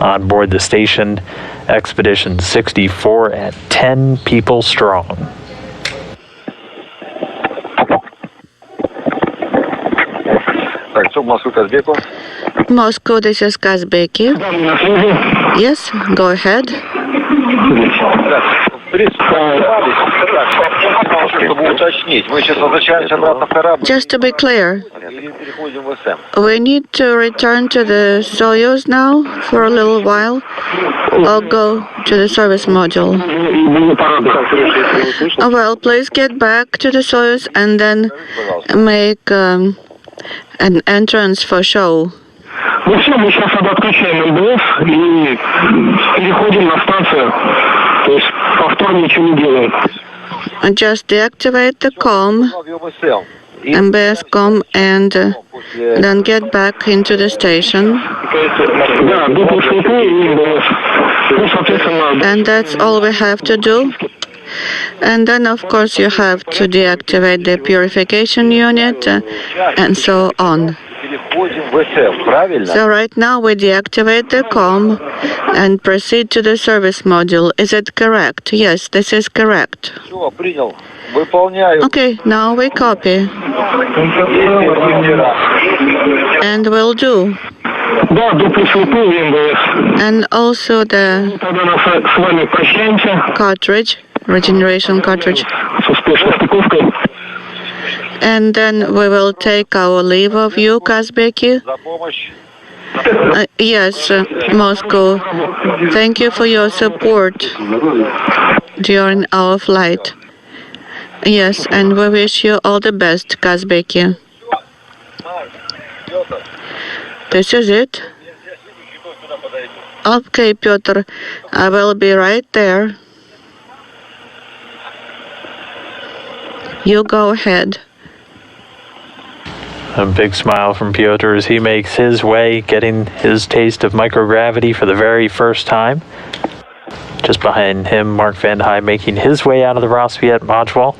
on board the station. Expedition 64 at 10 people strong. Moscow, this is Kazbeki. Yes, go ahead. Just to be clear, we need to return to the Soyuz now for a little while, or go to the service module. Well, please get back to the Soyuz and then make an entrance for show. Ну все, мы сейчас отключаем МБС и переходим на станцию. То есть повтор ничего не делаем. Just deactivate the COM, MBS COM, and then get back into the station. And that's all we have to do. And then, of course, you have to deactivate the purification unit and so on. So right now we deactivate the COM and proceed to the service module. Is it correct? Yes, this is correct. Okay, now we copy. And we'll do. And also the cartridge, regeneration cartridge. And then we will take our leave of you, Kazbeki. Yes, Moscow. Thank you for your support during our flight. Yes, and we wish you all the best, Kazbeki. This is it. Okay, Pyotr, I will be right there. You go ahead. A big smile from Pyotr as he makes his way, getting his taste of microgravity for the very first time. Just behind him, Mark Vande Hei making his way out of the Roscosmos module.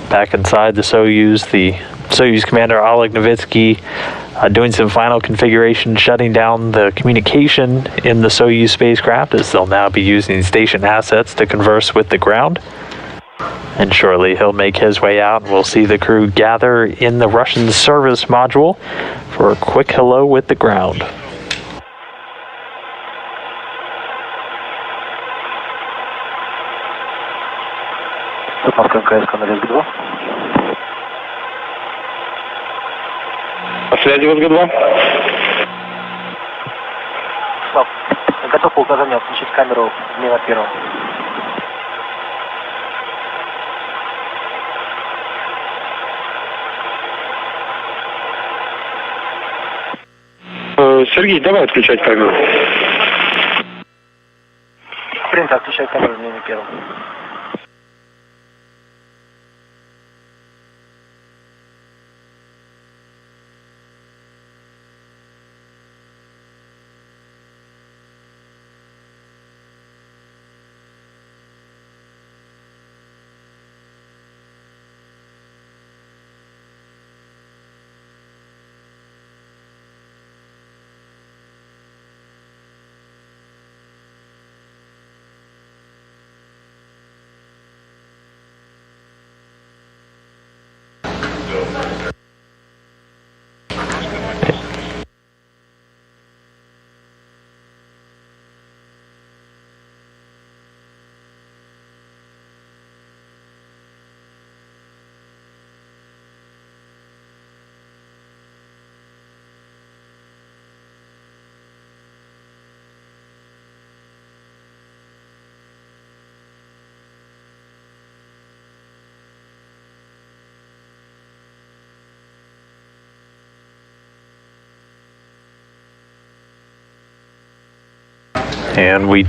Back inside the Soyuz commander Oleg Novitskiy doing some final configuration, shutting down the communication in the Soyuz spacecraft, as they'll now be using station assets to converse with the ground. And shortly he'll make his way out, and we'll see the crew gather in the Russian service module for a quick hello with the ground. Связи ВСГ-2. Готов по указанию отключить камеру мимо первого. Сергей, давай отключать камеру. Принято, отключаю камеру мнение первым. And we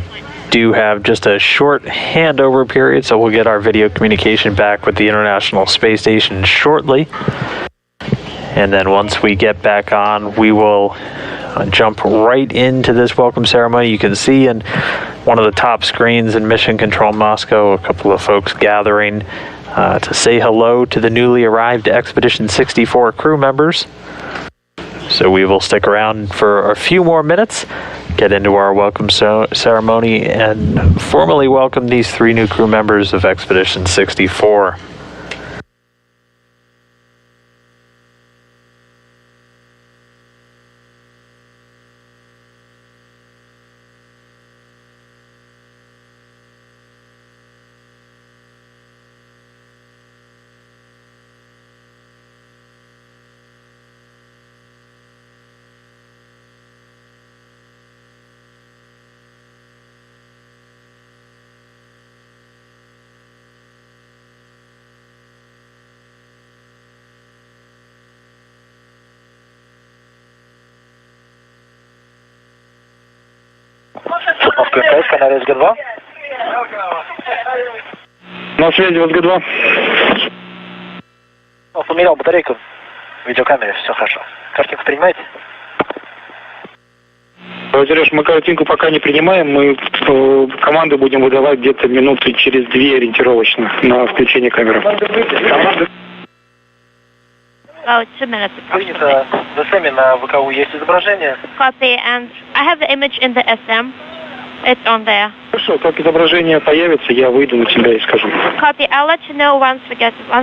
do have just a short handover period, so we'll get our video communication back with the International Space Station shortly. And then once we get back on, we will jump right into this welcome ceremony. You can see in one of the top screens in Mission Control Moscow, a couple of folks gathering to say hello to the newly arrived Expedition 64 crew members. So we will stick around for a few more minutes, get into our welcome ceremony, and formally welcome these 3 new crew members of Expedition 64. МКС, канал СГ-2. На связи СГ-2. Поменял батарейку в видеокамере, все хорошо. Картинку принимаете? Сереж, мы картинку пока не принимаем, мы команды будем выдавать где-то минуты через 2 ориентировочно на включение камеры. About 2 minutes. Принято. В SM на ВКУ есть изображение. Copy, and I have the image in the SM. It's on there. Хорошо, как изображение появится, я выйду на тебя и скажу. Copy, I'll let you know once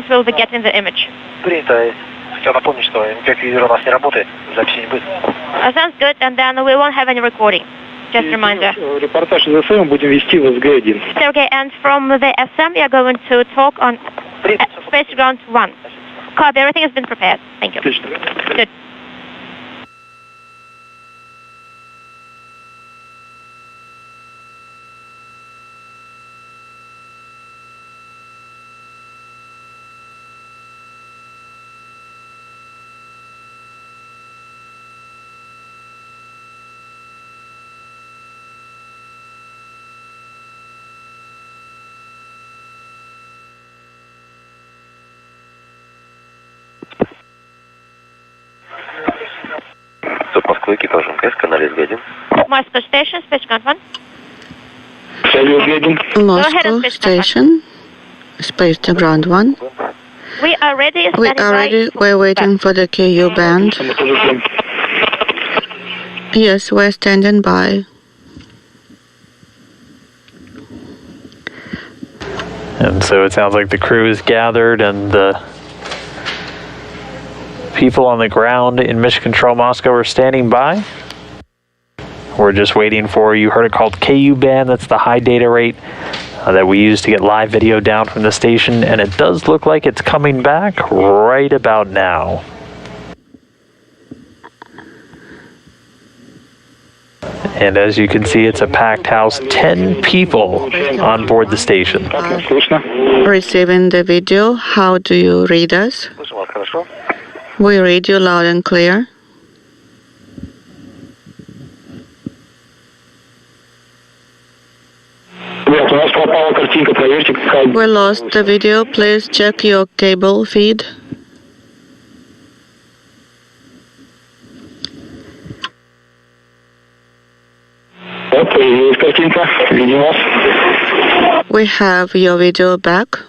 we'll be getting the image. Принято. Хотел напомнить, что МК-визор у нас не работает, записи не будет. Sounds good, and then we won't have any recording. Just a reminder. Репортаж из СМ будем вести в СГ-1. Okay, and from the SM, we are going to talk on Space Ground 1. Copy, everything has been prepared. Thank you. Good. Москвы, экипаж МКС, канал СГ-1. Moscow Station, Space Ground 1. Moscow Station, Space to Ground 1. We are ready. We're waiting for the KU band. Yes, we're standing by. And so it sounds like the crew is gathered and the people on the ground in Mission Control Moscow are standing by. We're just waiting for, you heard it called KU band, that's the high data rate that we use to get live video down from the station, and it does look like it's coming back right about now. And as you can see, it's a packed house, 10 people on board the station. Receiving the video, how do you read us? We read you loud and clear. картинка, проверьте, как... We lost the video. Please check your cable feed. Вот, появилась картинка. Видим вас. We have your video back.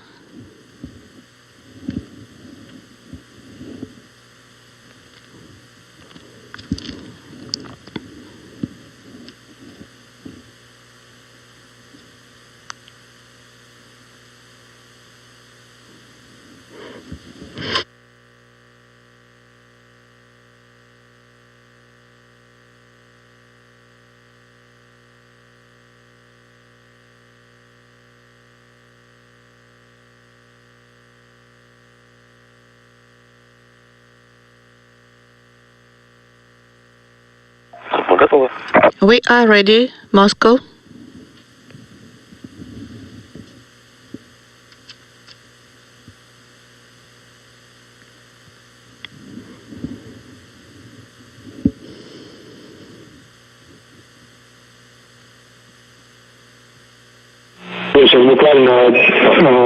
Мы готовы. We are ready, Moscow. Сейчас буквально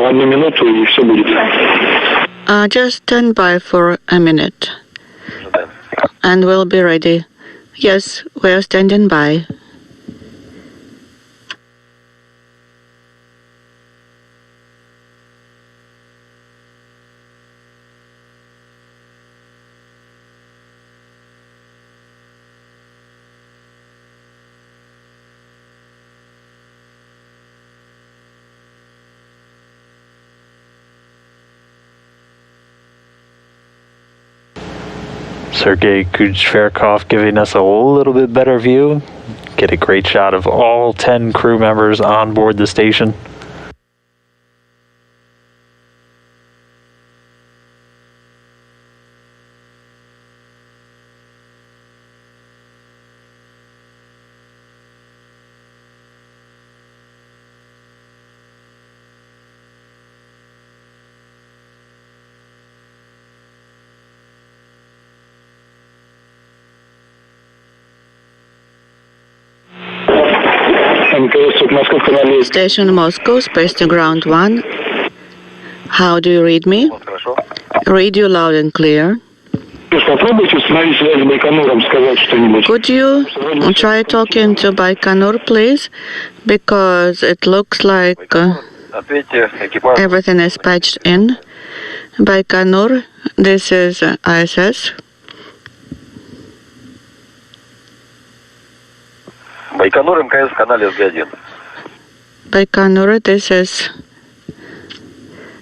1 минуту, и все будет. Just stand by for a minute, and we'll be ready. Yes, we're standing by. Sergei Kuchverkov giving us a little bit better view. Get a great shot of all 10 crew members on board the station. Station Moscow, space to ground 1. How do you read me? Хорошо. Read you loud and clear. Попробуйте установить связь с Байконуром, сказать что-нибудь. Could you try talking to Baikonur, please? Because it looks like Ответьте экипажу. everything is patched in. Baikonur, this is ISS. Байконур МКС в канале СГ-1. Baikonur, this is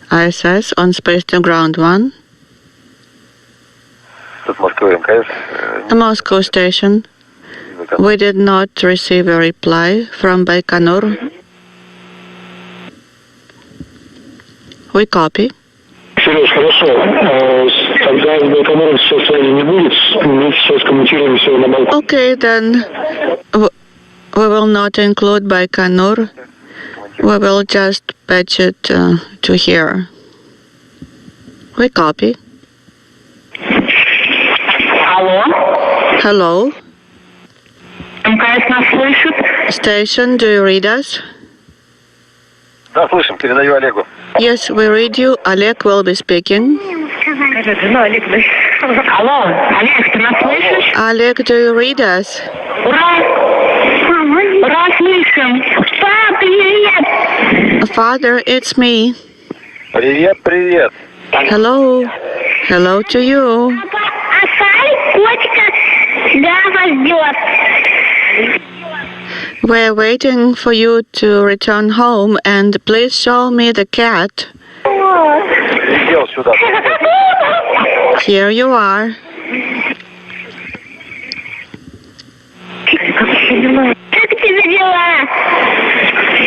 ISS on space to ground 1. Тут Москва МКС. The Moscow station. We did not receive a reply from Baikonur. We copy. Сереж, хорошо. Тогда с Байконуром сейчас связи не будет. Мы сейчас коммутируем все на Байконур. Okay, then we will not include Baikonur. We will just patch it to here. We copy. Алло, Hello, МКС нас слышит? station, do you read us? Да, слышим, передаю Олегу. Yes, we read you. Oleg will be speaking. Алло, Олег, ты нас слышишь? Oleg, do you read us? Ура! Ура, слышим! Пап, привет! Father, it's me. Привет, привет. Hello. Hello to you. Оставь котика, да, вас ждет. We're waiting for you to return home, and please show me the cat. Летел сюда. Here you are. Как тебе дела?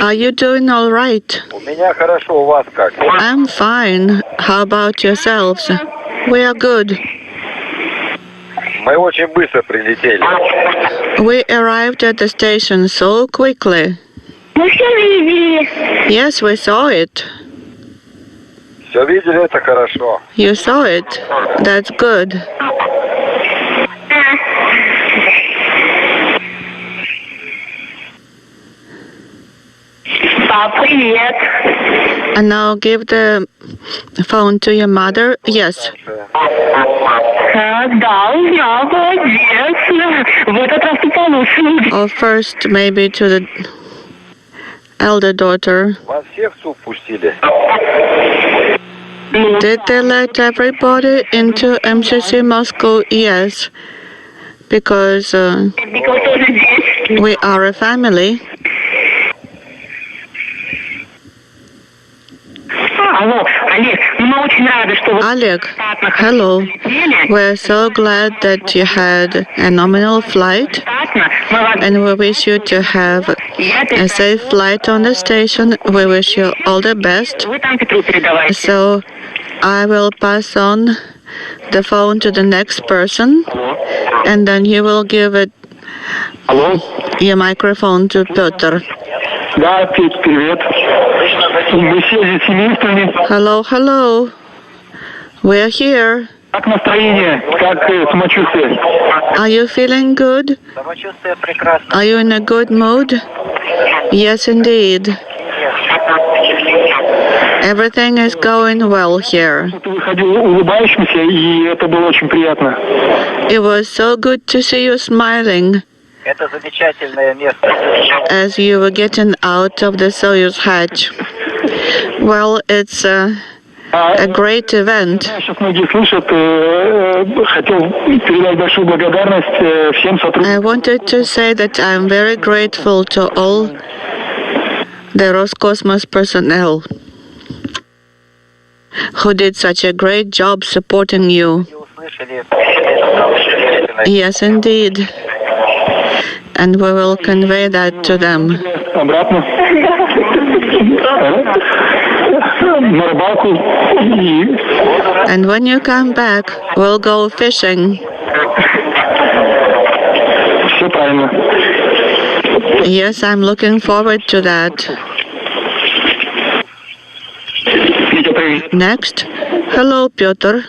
Are you doing all right? У меня хорошо, у вас как? I'm fine. How about yourselves? We are good. Мы очень быстро прилетели. We arrived at the station so quickly. Мы все видели. Yes, we saw it. Все видели, это хорошо. You saw it. That's good. Пап, привет. And now give the phone to your mother. Yes. Да, узнал, молодец. В этот раз ты получишь. Or first, maybe to the elder daughter. Вас всех в суп пустили? Did they let everybody into MCC Moscow? Yes. Because we are a family. Алло, Олег, мы очень рады, что вы... Oleg, hello. We're so glad that you had a nominal flight, and we wish you to have a safe flight on the station. We wish you all the best. Вы там Петру передавайте. So I will pass on the phone to the next person, and then you will give it Алло? your microphone to Piotr. Да, Петь, привет. Беседе с семействами. Hello, hello. We're here. Как настроение? Как самочувствие? Are you feeling good? Самочувствие прекрасно. Are you in a good mood? Yes, indeed. Everything is going well here. Ты выходил улыбающимся, и это было очень приятно. It was so good to see you smiling Это замечательное место. as you were getting out of the Soyuz hatch. Well, it's a great event. Сейчас многие слышат. Хотел передать большую благодарность всем сотрудникам. I wanted to say that I'm very grateful to all the Roscosmos personnel who did such a great job supporting you. И услышали. Yes, indeed. And we will convey that to them. Обратно. На рыбалку. И And when you come back, we'll go fishing. все правильно. Yes, I'm looking forward to that. Витя, привет. Next. Hello, Piotr.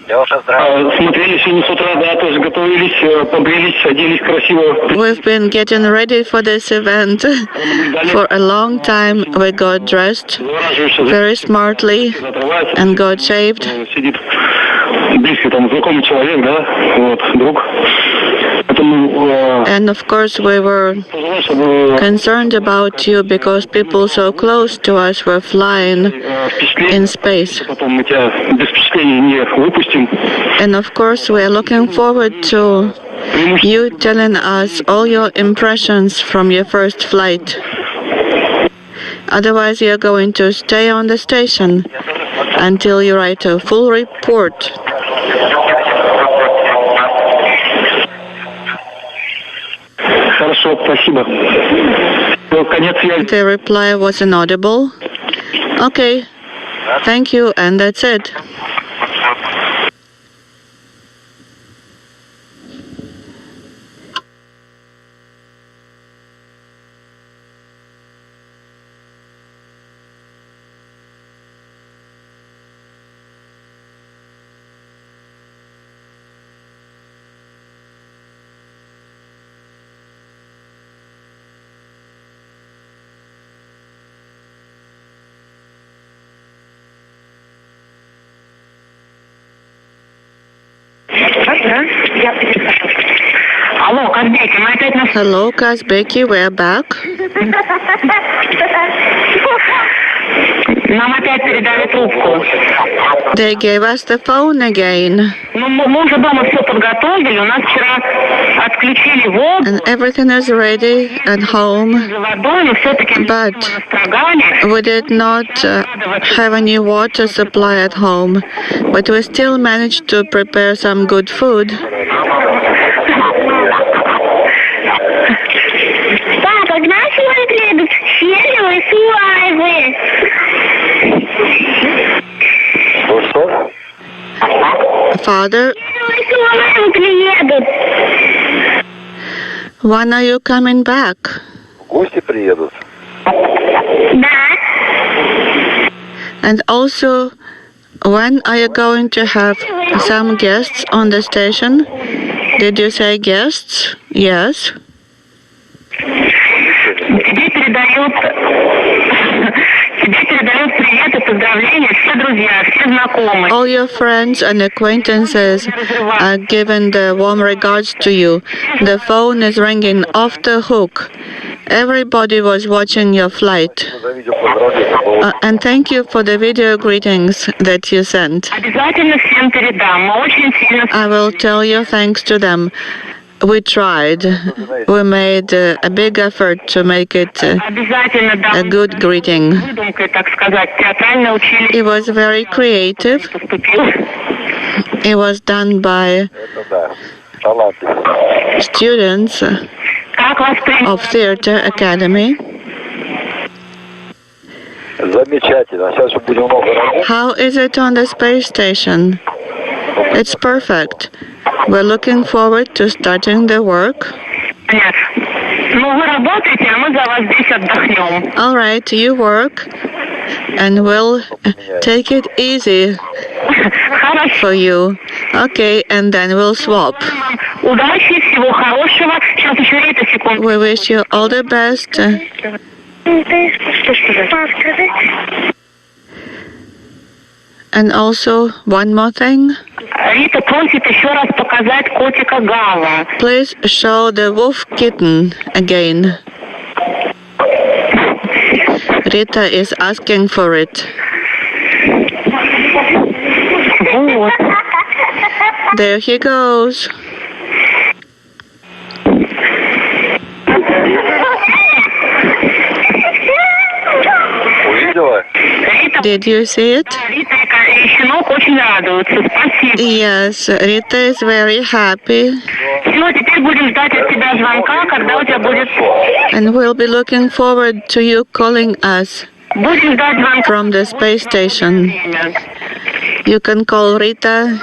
Леша, здравствуй. Смотрели сегодня с утра, да, тоже готовились, побрились, оделись красиво. We've been getting ready for this event for a long time. We got dressed very smartly and got shaved. Сидит близко, там, знакомый человек, да, вот, друг. Поэтому And of course, we were пожелаю, чтобы concerned about you because people so close to us were flying in space. потом мы тебя без впечатлений не выпустим. And of course, we are looking forward to you telling us all your impressions from your first flight. Otherwise, you're going to stay on the station until you write a full report. Хорошо, спасибо. Конец связи. The reply was inaudible. Okay, thank you, and that's it. Алло, Казбеки, мы опять на... Hello, Kazbeki, we're back. Нам опять передали трубку. They gave us the phone again, Ну, мы уже дома все подготовили. У нас вчера отключили воду and everything is ready at home, за водой, но все-таки but мы настрогали. we did not have any water supply at home, but we still managed to prepare some good food. Папа, знаешь, мы приедут Северу и Суайвы. Что? Father, Северу и Суайвы приедут. when are you coming back? В гости приедут? Да. And also, when are you going to have some guests on the station? Did you say guests? Yes. Тебе передают поздравления, все друзья, все знакомые. All your friends and acquaintances are giving the warm regards to you. The phone is ringing off the hook. Everybody was watching your flight. And thank you for the video greetings that you sent. Обязательно всем передам. Мы очень сильно... I will tell your thanks to them. We tried. We made a big effort to make it Обязательно дам a good greeting. выдумкой, так сказать, театральное училище. It was very creative. Поступил. It was done by students Как вас of Theater Academy. Замечательно. Сейчас же будем много работать. How is it on the space station? It's perfect. We're looking forward to starting the work. Понятно. Ну, вы работаете, а мы за вас здесь отдохнем. All right, you work, and we'll take it easy Хорошо. for you. Okay, and then we'll swap. Удачи, всего хорошего. Сейчас еще Рита, секунду. We wish you all the best. And also, one more thing. Рита просит еще раз показать котика Гала. Please show the wolf kitten again. Rita is asking for it. Вот. There he goes. Увидела? Рита, Did you see it? Рита и щенок очень радуются. Спасибо. Yes, Rita is very happy. Все, теперь будем ждать от тебя звонка, когда у тебя будет... And we'll be looking forward to you calling us Будем ждать звонка. from the space station. You can call Rita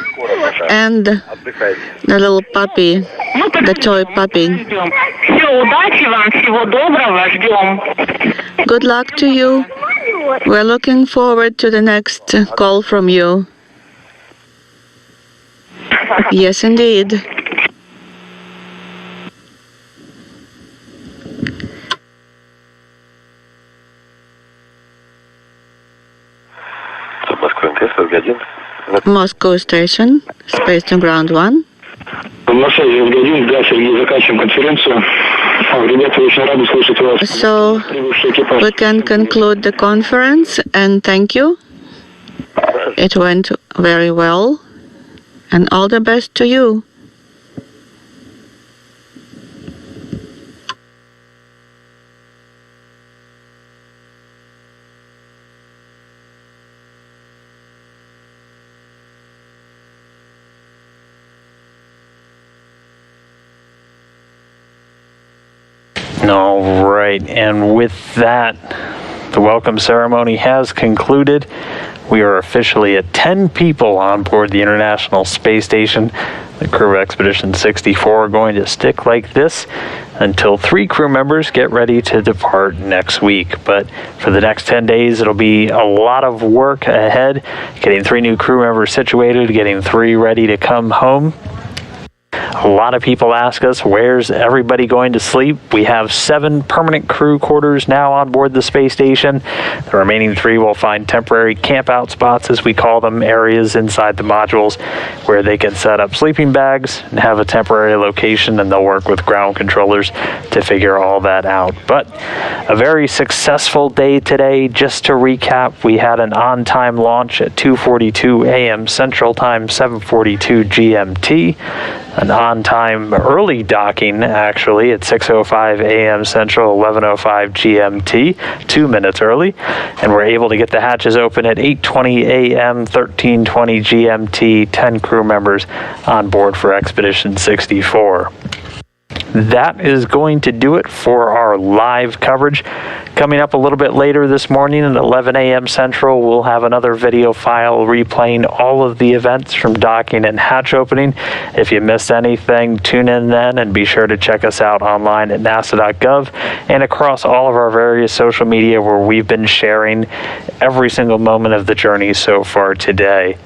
and the little puppy, the toy puppy. Все, удачи вам, всего доброго, ждем. Good luck to you. We're looking forward to the next call from you. Yes, indeed. Moscow Station, Space to Ground 1. На связи СГ-1, да, Сергей, заканчиваем конференцию. Ребята, очень рады слышать вас. So we can conclude the conference and thank you. It went very well and all the best to you. All right, and with that, the welcome ceremony has concluded. We are officially at 10 people on board the International Space Station. The crew of Expedition 64 are going to stick like this until 3 crew members get ready to depart next week. But for the next 10 days, it'll be a lot of work ahead, getting 3 new crew members situated, getting 3 ready to come home. A lot of people ask us, where's everybody going to sleep? We have 7 permanent crew quarters now on board the space station. The remaining 3 will find temporary camp-out spots, as we call them, areas inside the modules where they can set up sleeping bags and have a temporary location, and they'll work with ground controllers to figure all that out. But a very successful day today. Just to recap, we had an on-time launch at 2:42 a.m. Central Time, 7:42 GMT. An on-time early docking, actually, at 6:05 a.m. Central, 11:05 GMT, 2 minutes early. And we're able to get the hatches open at 8:20 a.m., 13:20 GMT, 10 crew members on board for Expedition 64. That is going to do it for our live coverage. Coming up a little bit later this morning at 11 a.m. Central, we'll have another video file replaying all of the events from docking and hatch opening. If you missed anything, tune in then, and be sure to check us out online at nasa.gov and across all of our various social media where we've been sharing every single moment of the journey so far today.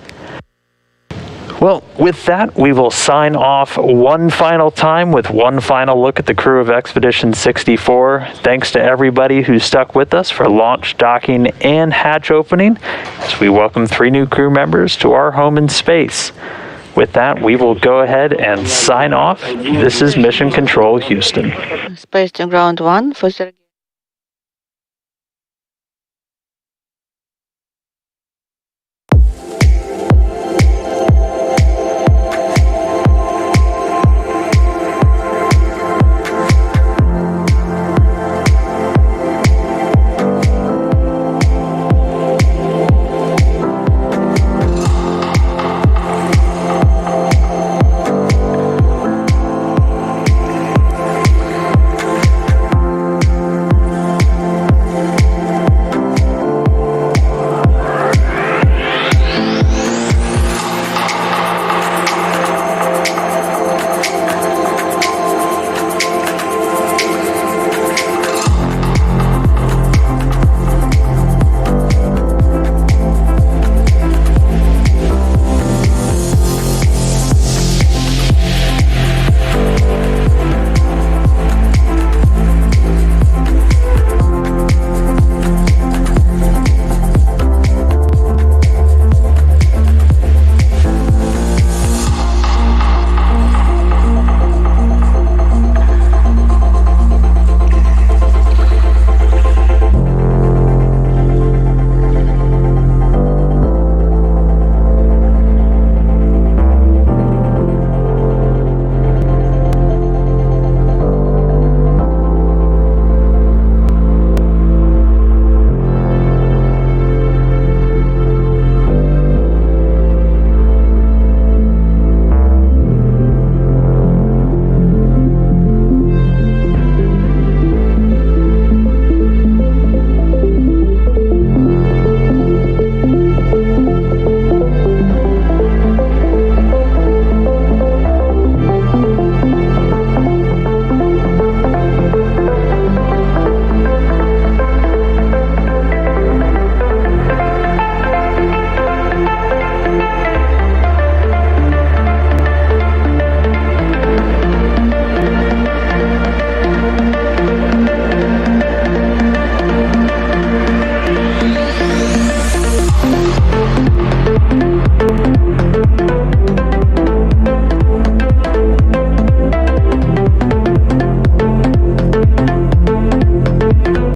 Well, with that, we will sign off one final time with one final look at the crew of Expedition 64. Thanks to everybody who stuck with us for launch, docking, and hatch opening as we welcome 3 new crew members to our home in space. With that, we will go ahead and sign off. This is Mission Control Houston. Space to ground 1 for